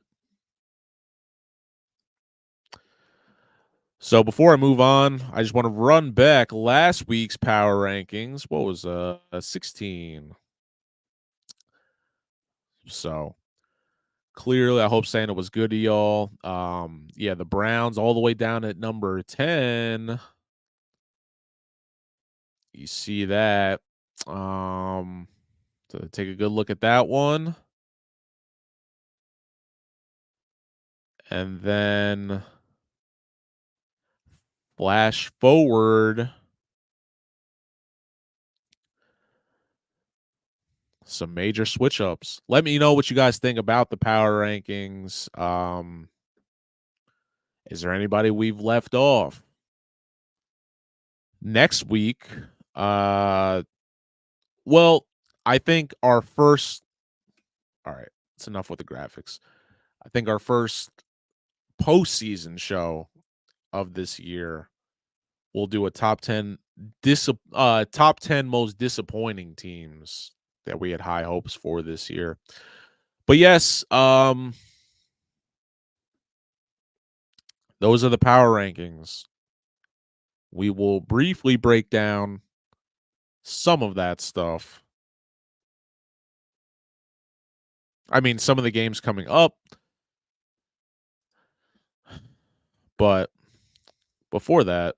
So before I move on, I just want to run back last week's power rankings. What was 16? So clearly, I hope Santa was good to y'all. Yeah, the Browns all the way down at number 10. You see that. So take a good look at that one. And then flash forward. Some major switch ups. Let me know what you guys think about the power rankings. Is there anybody we've left off? Next week, well, I think our first. All right, it's enough with the graphics. I think our first postseason show of this year, we'll do a top 10 top 10 most disappointing teams that we had high hopes for this year. But yes, those are the power rankings. We will briefly break down some of that stuff. I mean, some of the games coming up. But before that,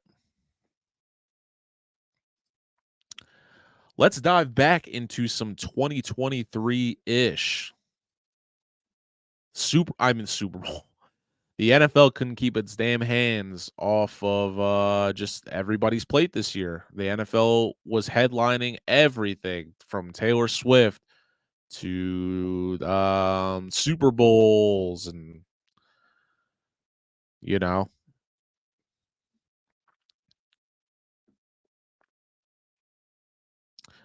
let's dive back into some 2023-ish Super Bowl. The NFL couldn't keep its damn hands off of just everybody's plate this year. The NFL was headlining everything from Taylor Swift to Super Bowls and you know.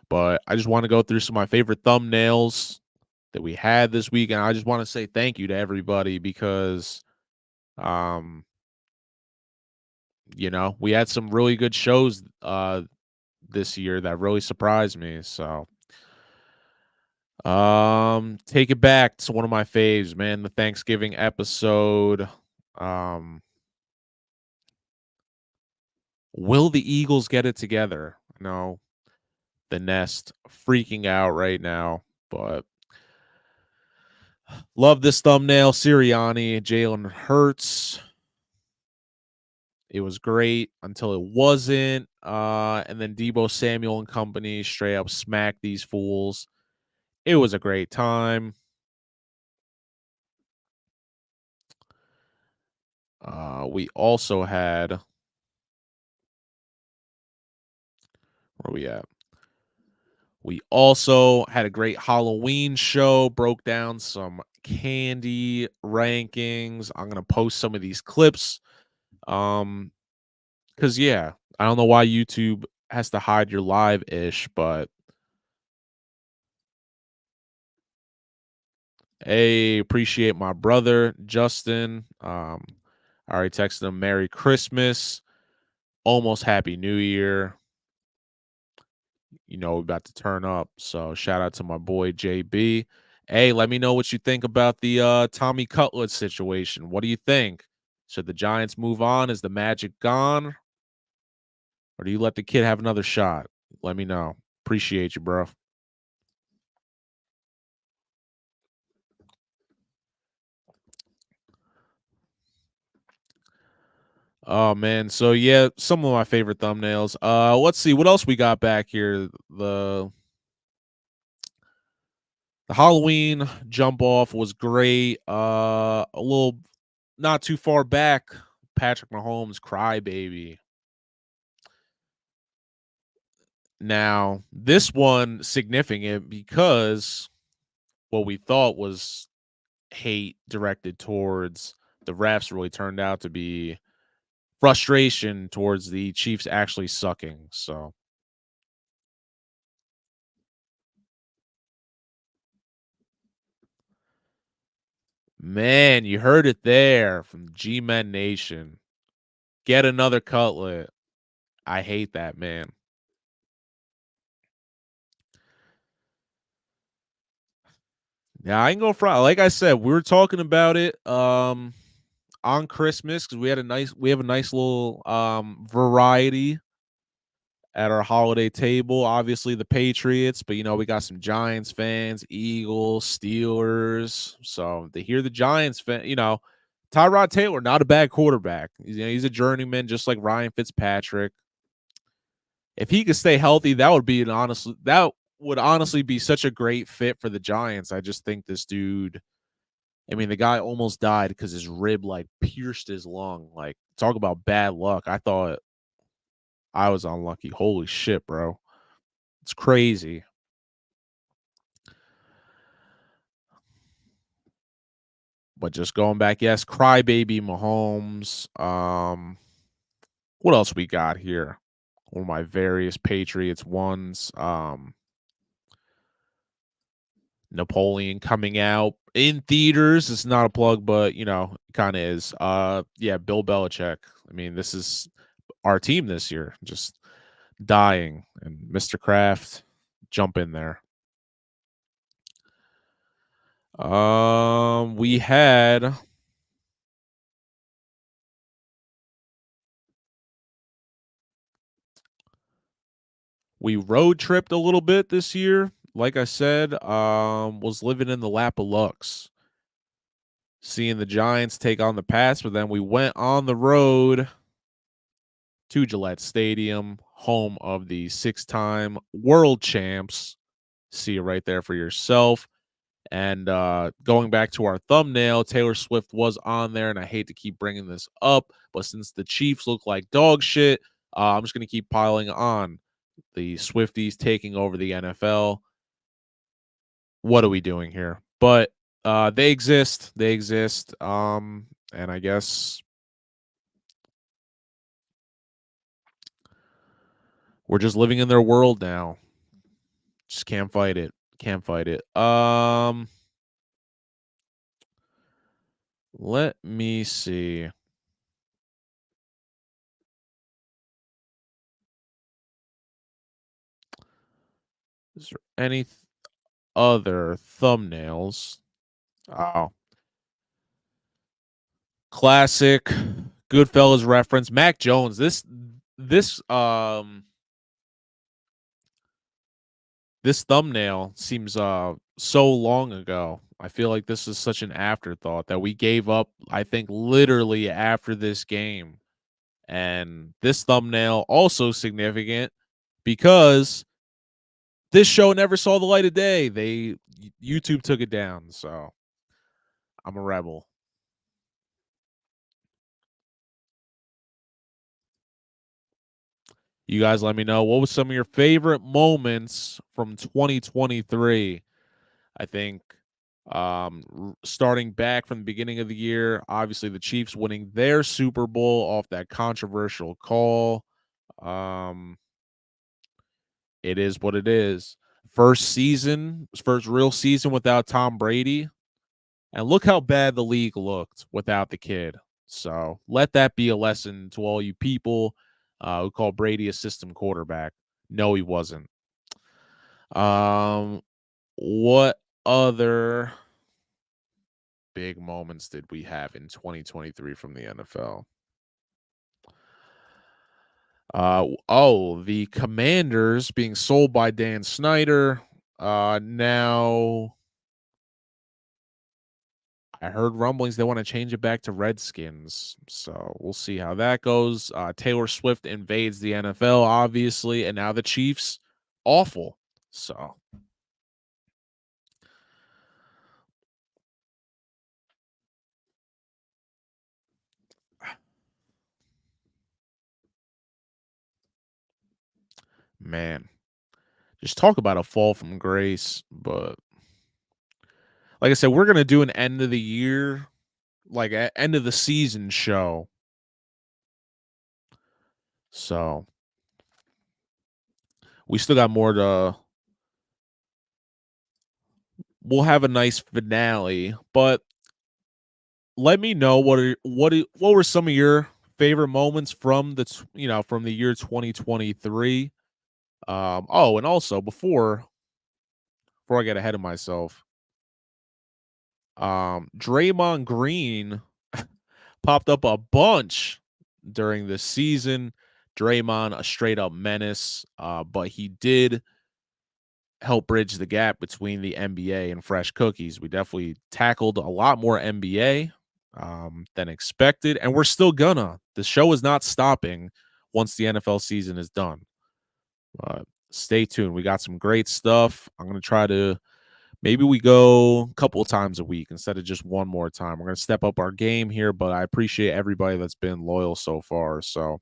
But I just want to go through some of my favorite thumbnails that we had this week, and I just want to say thank you to everybody because we had some really good shows this year that really surprised me. So take it back to one of my faves, man, the Thanksgiving episode. Will the Eagles get it together? No, the Nest freaking out right now, but love this thumbnail. Sirianni, Jalen Hurts. It was great until it wasn't. And then Debo Samuel and company straight up smacked these fools. It was a great time. We also had. Where we at? We also had a great Halloween show, broke down some candy rankings. I'm going to post some of these clips. Because, yeah, I don't know why YouTube has to hide your live-ish, but hey, appreciate my brother, Justin. I already texted him Merry Christmas, almost Happy New Year. We're about to turn up. So shout out to my boy JB. Hey, let me know what you think about the Tommy Cutlet situation. What do you think? Should the Giants move on? Is the magic gone? Or do you let the kid have another shot? Let me know. Appreciate you, bro. Oh man, so yeah, some of my favorite thumbnails. Let's see what else we got back here. The Halloween jump off was great. A little not too far back, Patrick Mahomes crybaby. Now, this one significant because what we thought was hate directed towards the refs really turned out to be frustration towards the Chiefs actually sucking. So, man, you heard it there from G-Men Nation. Get another cutlet. I hate that, man. Yeah, I ain't gonna fry. Like I said, we were talking about it on Christmas because we have a nice little variety at our holiday table. Obviously the Patriots, but we got some Giants fans, Eagles, Steelers. So to hear the Giants fan, Tyrod Taylor, not a bad quarterback. He's a journeyman, just like Ryan Fitzpatrick. If he could stay healthy, that would honestly be such a great fit for the Giants. I just think this dude. I mean, the guy almost died because his rib pierced his lung. Like, talk about bad luck. I thought I was unlucky. Holy shit, bro. It's crazy. But just going back, yes, crybaby Mahomes. What else we got here? One of my various Patriots ones. Napoleon coming out in theaters. It's not a plug, but kind of is. Yeah, Bill Belichick. I mean, this is our team this year. Just dying, and Mr. Kraft, jump in there. We had we road tripped a little bit this year. Like I said, was living in the lap of Lux, seeing the Giants take on the Pats, but then we went on the road to Gillette Stadium, home of the 6-time world champs. See it right there for yourself. And going back to our thumbnail, Taylor Swift was on there, and I hate to keep bringing this up, but since the Chiefs look like dog shit, I'm just going to keep piling on. The Swifties taking over the NFL. What are we doing here? But they exist. They exist. And I guess we're just living in their world now. Just can't fight it. Can't fight it. Let me see. Is there any other thumbnails? Oh. Classic Goodfellas reference. Mac Jones. This thumbnail seems so long ago. I feel like this is such an afterthought that we gave up, I think, literally after this game. And this thumbnail also significant because this show never saw the light of day. YouTube took it down, so I'm a rebel. You guys let me know what was some of your favorite moments from 2023. I think starting back from the beginning of the year, obviously the Chiefs winning their Super Bowl off that controversial call. It is what it is. First real season without Tom Brady. And look how bad the league looked without the kid. So let that be a lesson to all you people who call Brady a system quarterback. No, he wasn't. What other big moments did we have in 2023 from the NFL? The Commanders being sold by Dan Snyder. Now I heard rumblings they want to change it back to Redskins. So we'll see how that goes. Taylor Swift invades the NFL, obviously, and now the Chiefs, awful. So man, just talk about a fall from grace. But like I said, we're gonna do an end of the year, like end of the season show. So we still got more to. We'll have a nice finale, but let me know what were some of your favorite moments from from the year 2023. Oh, and also before I get ahead of myself, Draymond Green popped up a bunch during this season. Draymond, a straight up menace, but he did help bridge the gap between the NBA and Fresh Cookies. We definitely tackled a lot more NBA than expected, and we're still gonna. The show is not stopping once the NFL season is done. Stay tuned. We got some great stuff. I'm gonna try to maybe we go a couple of times a week instead of just one more time. We're gonna step up our game here, but I appreciate everybody that's been loyal so far. So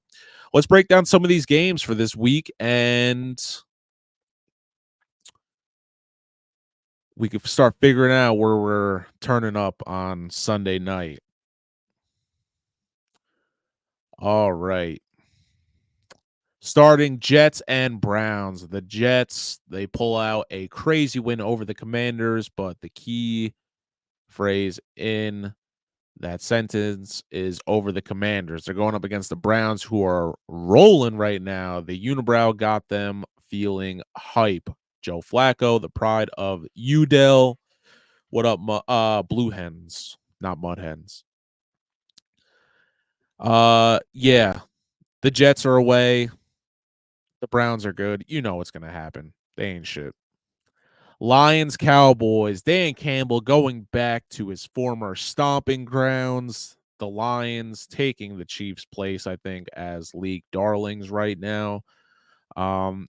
let's break down some of these games for this week, and we could start figuring out where we're turning up on Sunday night. All right. Starting Jets and Browns. The Jets, they pull out a crazy win over the Commanders, but the key phrase in that sentence is over the Commanders. They're going up against the Browns, who are rolling right now. The unibrow got them feeling hype. Joe Flacco, the pride of Udell. What up, Blue Hens, not Mud Hens. Yeah, the Jets are away. The Browns are good. You know what's gonna happen. They ain't shit. Lions, Cowboys. Dan Campbell going back to his former stomping grounds. The Lions taking the Chiefs' place, I think, as league darlings right now.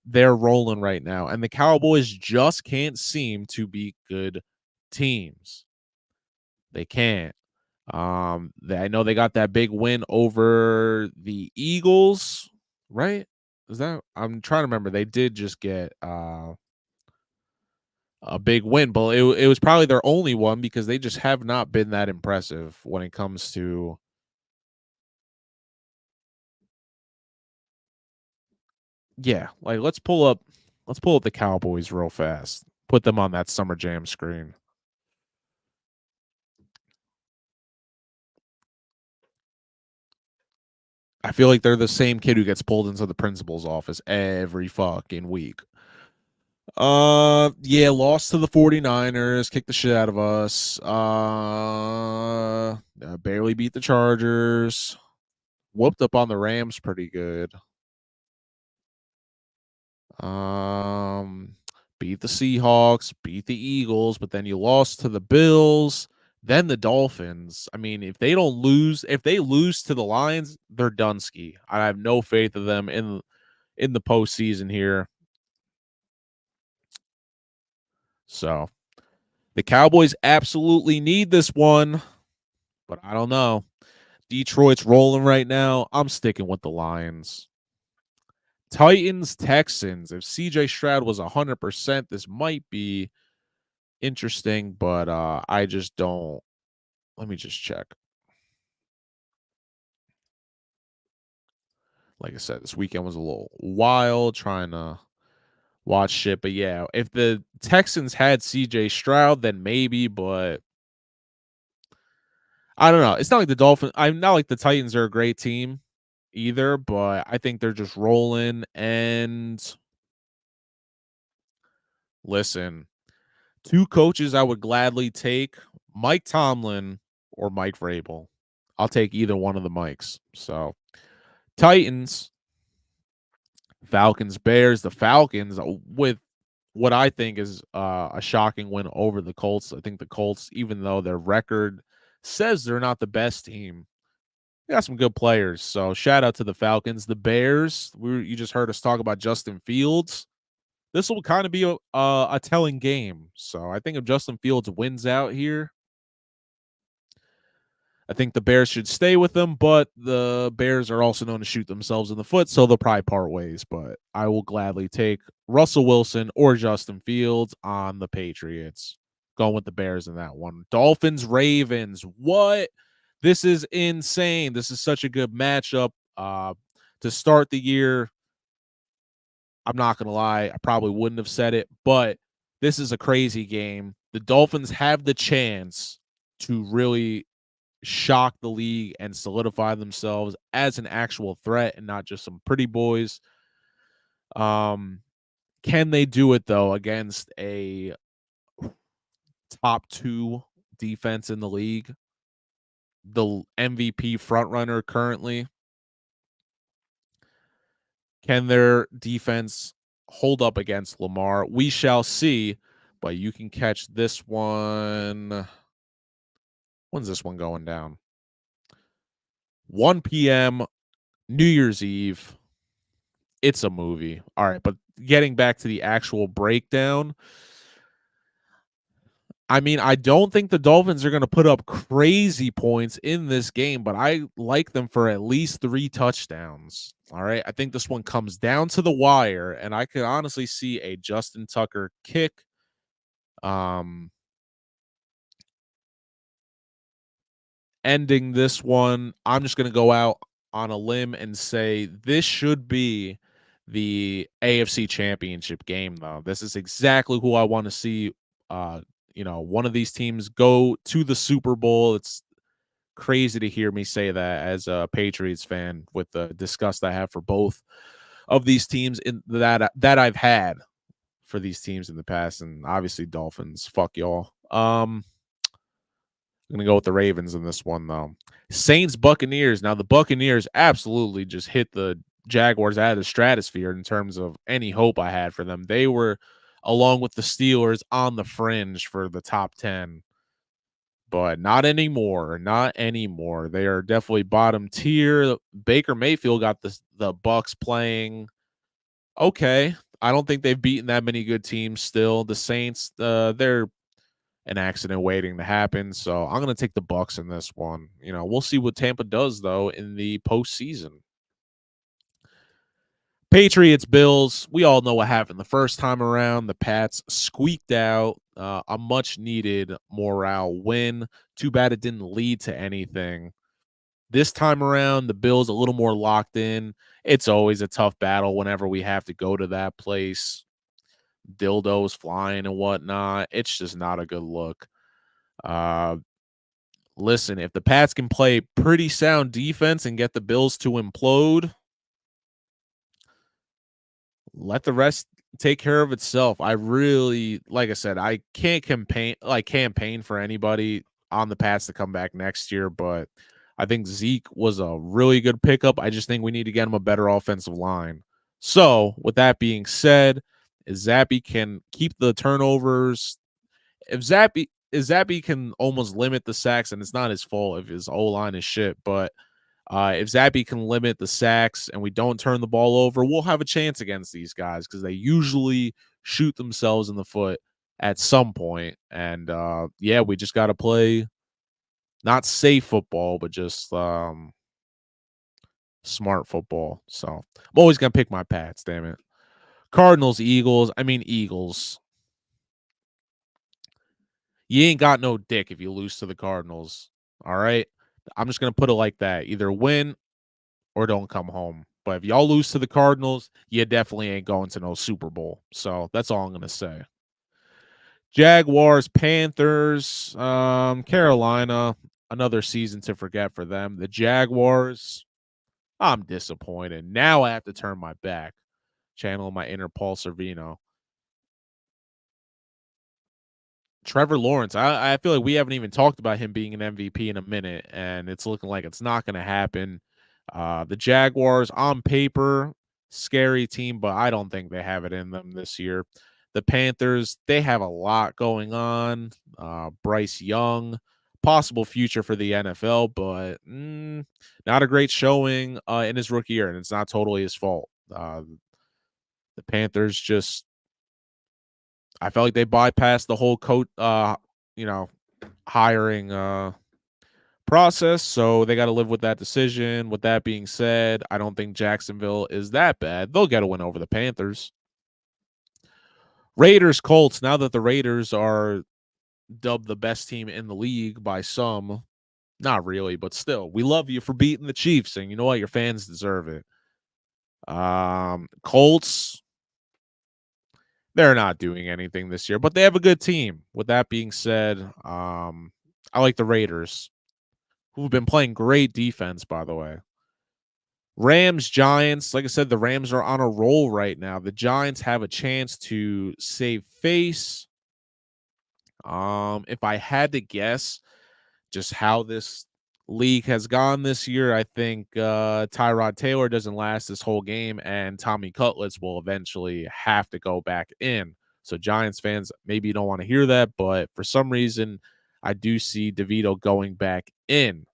They're rolling right now, and the Cowboys just can't seem to be good teams. They can't. I know they got that big win over the Eagles, right? Is that I'm trying to remember. They did just get a big win, but it was probably their only one because they just have not been that impressive when it comes to like let's pull up the Cowboys real fast. Put them on that Summer Jam screen. I feel like they're the same kid who gets pulled into the principal's office every fucking week. Yeah, lost to the 49ers, kicked the shit out of us. Barely beat the Chargers. Whooped up on the Rams pretty good. Beat the Seahawks, beat the Eagles, but then you lost to the Bills, then the Dolphins. I mean, if they lose to the Lions, they're done ski. I have no faith of them in the postseason here. So the Cowboys absolutely need this one, but I don't know. Detroit's rolling right now. I'm sticking with the Lions. Titans, Texans. If CJ Stroud was 100%, this might be interesting, but I just don't. Let me just check. Like I said, this weekend was a little wild trying to watch shit. But yeah, if the Texans had CJ Stroud, then maybe, but I don't know. It's not like the Dolphins. I'm not like the Titans are a great team either, but I think they're just rolling. And listen, two coaches I would gladly take, Mike Tomlin or Mike Vrabel. I'll take either one of the Mikes. So Titans, Falcons, Bears. The Falcons with what I think is a shocking win over the Colts. I think the Colts, even though their record says they're not the best team. They got some good players. So shout out to the Falcons. The Bears, you just heard us talk about Justin Fields. This will kind of be a telling game. So I think if Justin Fields wins out here, I think the Bears should stay with them, but the Bears are also known to shoot themselves in the foot, so they'll probably part ways. But I will gladly take Russell Wilson or Justin Fields on the Patriots. Going with the Bears in that one. Dolphins, Ravens. What? This is insane. This is such a good matchup to start the year. I'm not going to lie. I probably wouldn't have said it, but this is a crazy game. The Dolphins have the chance to really shock the league and solidify themselves as an actual threat and not just some pretty boys. Can they do it, though, against a top 2 defense in the league? The MVP frontrunner currently. Can their defense hold up against Lamar? We shall see, but you can catch this one. When's this one going down? 1 p.m. New Year's Eve. It's a movie. All right, but getting back to the actual breakdown, I mean, I don't think the Dolphins are going to put up crazy points in this game, but I like them for at least 3 touchdowns. All right, I think this one comes down to the wire, and I could honestly see a Justin Tucker kick. Ending this one, I'm just going to go out on a limb and say this should be the AFC Championship game, though. This is exactly who I want to see. One of these teams go to the Super Bowl. It's crazy to hear me say that as a Patriots fan with the disgust I have for both of these teams in that I've had for these teams in the past, and obviously Dolphins. Fuck y'all. I'm gonna go with the Ravens in this one, though. Saints Buccaneers. Now the Buccaneers absolutely just hit the Jaguars out of the stratosphere in terms of any hope I had for them. They were, along with the Steelers, on the fringe for the top 10. But not anymore. Not anymore. They are definitely bottom tier. Baker Mayfield got the Bucks playing okay. I don't think they've beaten that many good teams still. The Saints, they're an accident waiting to happen. So I'm going to take the Bucks in this one. We'll see what Tampa does, though, in the postseason. Patriots, Bills, we all know what happened the first time around. The Pats squeaked out a much-needed morale win. Too bad it didn't lead to anything. This time around, the Bills a little more locked in. It's always a tough battle whenever we have to go to that place. Dildos flying and whatnot. It's just not a good look. Listen, if the Pats can play pretty sound defense and get the Bills to implode, let the rest take care of itself. I really, like I said, I can't campaign for anybody on the Pats to come back next year, but I think Zeke was a really good pickup. I just think we need to get him a better offensive line. So, with that being said, if Zappy can keep the turnovers, if Zappy can almost limit the sacks, and it's not his fault if his O-line is shit, but if Zappy can limit the sacks and we don't turn the ball over, we'll have a chance against these guys because they usually shoot themselves in the foot at some point. And we just got to play not safe football, but just smart football. So I'm always going to pick my Pats, damn it. Cardinals, Eagles. Eagles. You ain't got no dick if you lose to the Cardinals. All right. I'm just going to put it like that. Either win or don't come home. But if y'all lose to the Cardinals, you definitely ain't going to no Super Bowl. So that's all I'm going to say. Jaguars, Panthers, Carolina, another season to forget for them. The Jaguars, I'm disappointed. Now I have to turn my back, channel my inner Paul Servino. Trevor Lawrence, I feel like we haven't even talked about him being an MVP in a minute, and it's looking like it's not going to happen. The Jaguars, on paper, scary team, but I don't think they have it in them this year. The Panthers, they have a lot going on. Bryce Young, possible future for the NFL, but not a great showing in his rookie year, and it's not totally his fault. The Panthers just, I felt like they bypassed the whole coach, you know, hiring process, so they got to live with that decision. With that being said, I don't think Jacksonville is that bad. They'll get a win over the Panthers. Raiders, Colts. Now that the Raiders are dubbed the best team in the league by some, not really, but still, we love you for beating the Chiefs, and you know what? Your fans deserve it. Colts, they're not doing anything this year, but they have a good team. With that being said, I like the Raiders, who've been playing great defense, by the way. Rams, Giants. Like I said, the Rams are on a roll right now. The Giants have a chance to save face. If I had to guess just how this league has gone this year, I think Tyrod Taylor doesn't last this whole game, and Tommy Cutlets will eventually have to go back in. So Giants fans, maybe you don't want to hear that, but for some reason, I do see DeVito going back in.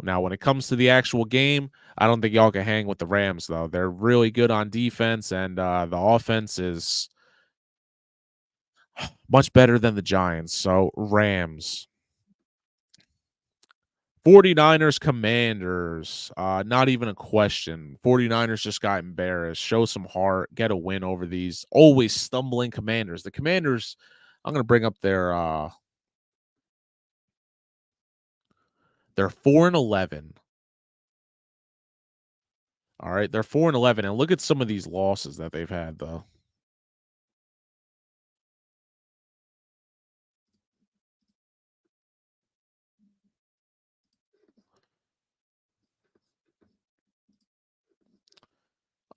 Now, when it comes to the actual game, I don't think y'all can hang with the Rams, though. They're really good on defense, and the offense is much better than the Giants. So, Rams. 49ers, Commanders. Not even a question. 49ers just got embarrassed. Show some heart. Get a win over these always stumbling Commanders. The Commanders, I'm going to bring up their 4-11. All right, they're 4-11, and look at some of these losses that they've had, though.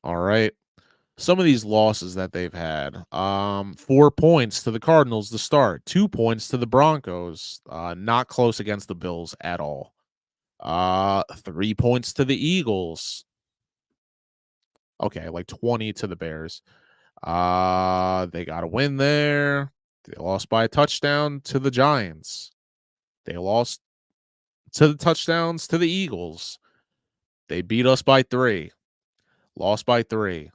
All right. Some of these losses that they've had. 4 points to the Cardinals to start. 2 points to the Broncos. Not close against the Bills at all. 3 points to the Eagles. Okay, like 20 to the Bears. They got a win there. They lost by a touchdown to the Giants. They lost to the touchdowns to the Eagles. They beat us by 3. Lost by 3.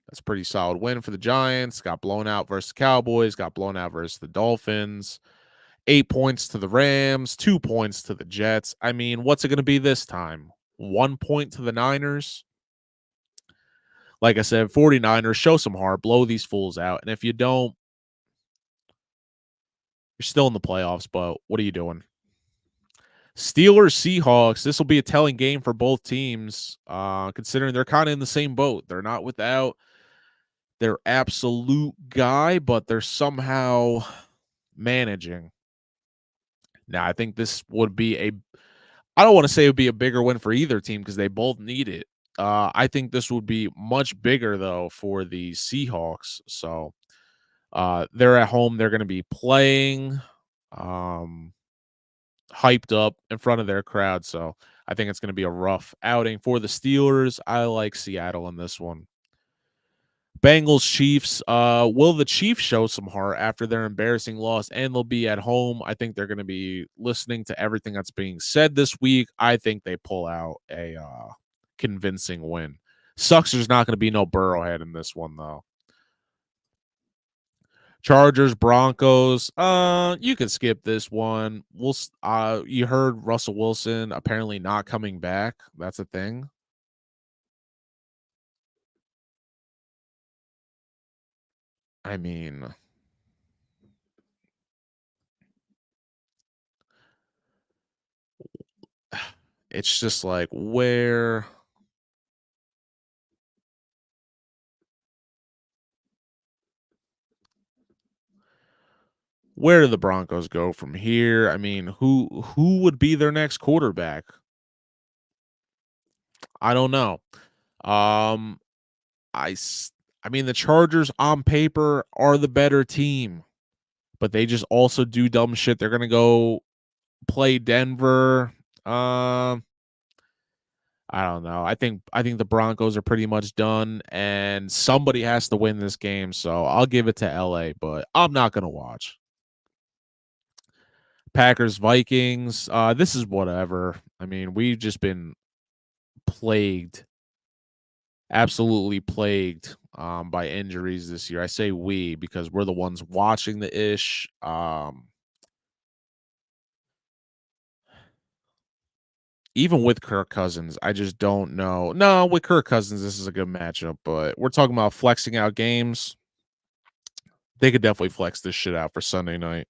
That's a pretty solid win for the Giants. Got blown out versus the Cowboys. Got blown out versus the Dolphins. 8 points to the Rams. 2 points to the Jets. I mean, what's it going to be this time? 1 point to the Niners? Like I said, 49ers, show some heart. Blow these fools out. And if you don't, you're still in the playoffs, but what are you doing? Steelers, Seahawks. This will be a telling game for both teams, considering they're kind of in the same boat. They're not without their absolute guy, but they're somehow managing. Now, I think this would be I don't want to say it would be a bigger win for either team because they both need it. I think this would be much bigger, though, for the Seahawks. So they're at home. They're going to be playing hyped up in front of their crowd. So I think it's going to be a rough outing for the Steelers. I like Seattle in this one. Bengals, Chiefs. Will the Chiefs show some heart after their embarrassing loss? And they'll be at home. I think they're going to be listening to everything that's being said this week. I think they pull out a convincing win. Sucks there's not going to be no Burrowhead in this one, though. Chargers, Broncos. You can skip this one. You heard Russell Wilson apparently not coming back. That's a thing. I mean, it's just like where do the Broncos go from here? I mean, who would be their next quarterback? I don't know. I mean, the Chargers on paper are the better team, but they just also do dumb shit. They're gonna go play Denver. I don't know. I think the Broncos are pretty much done, and somebody has to win this game. So I'll give it to LA, but I'm not gonna watch. Packers, Vikings. This is whatever. I mean, we've just been plagued, absolutely plagued by injuries this year. I say we because we're the ones watching the ish. Even with Kirk Cousins, I just don't know. No, with Kirk Cousins, this is a good matchup, but we're talking about flexing out games. They could definitely flex this shit out for Sunday night.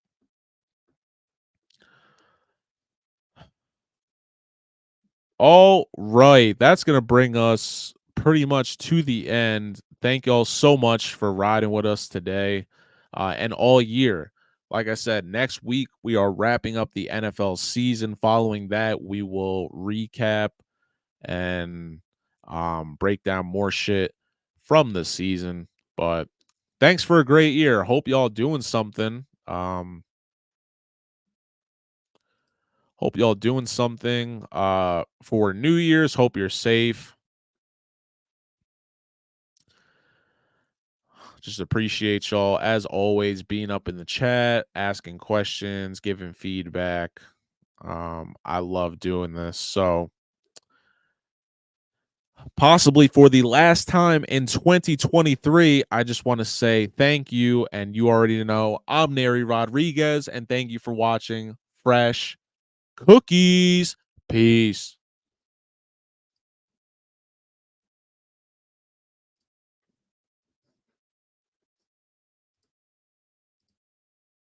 All right, that's going to bring us pretty much to the end. Thank y'all so much for riding with us today and all year. Like I said, next week we are wrapping up the NFL season. Following that, we will recap and break down more shit from the season. But thanks for a great year. Hope y'all doing something. Hope y'all doing something for New Year's. Hope you're safe. Just appreciate y'all as always being up in the chat, asking questions, giving feedback. I love doing this. So possibly for the last time in 2023, I just want to say thank you. And you already know I'm Nery Rodriguez, and thank you for watching Fresh Cookies. Peace.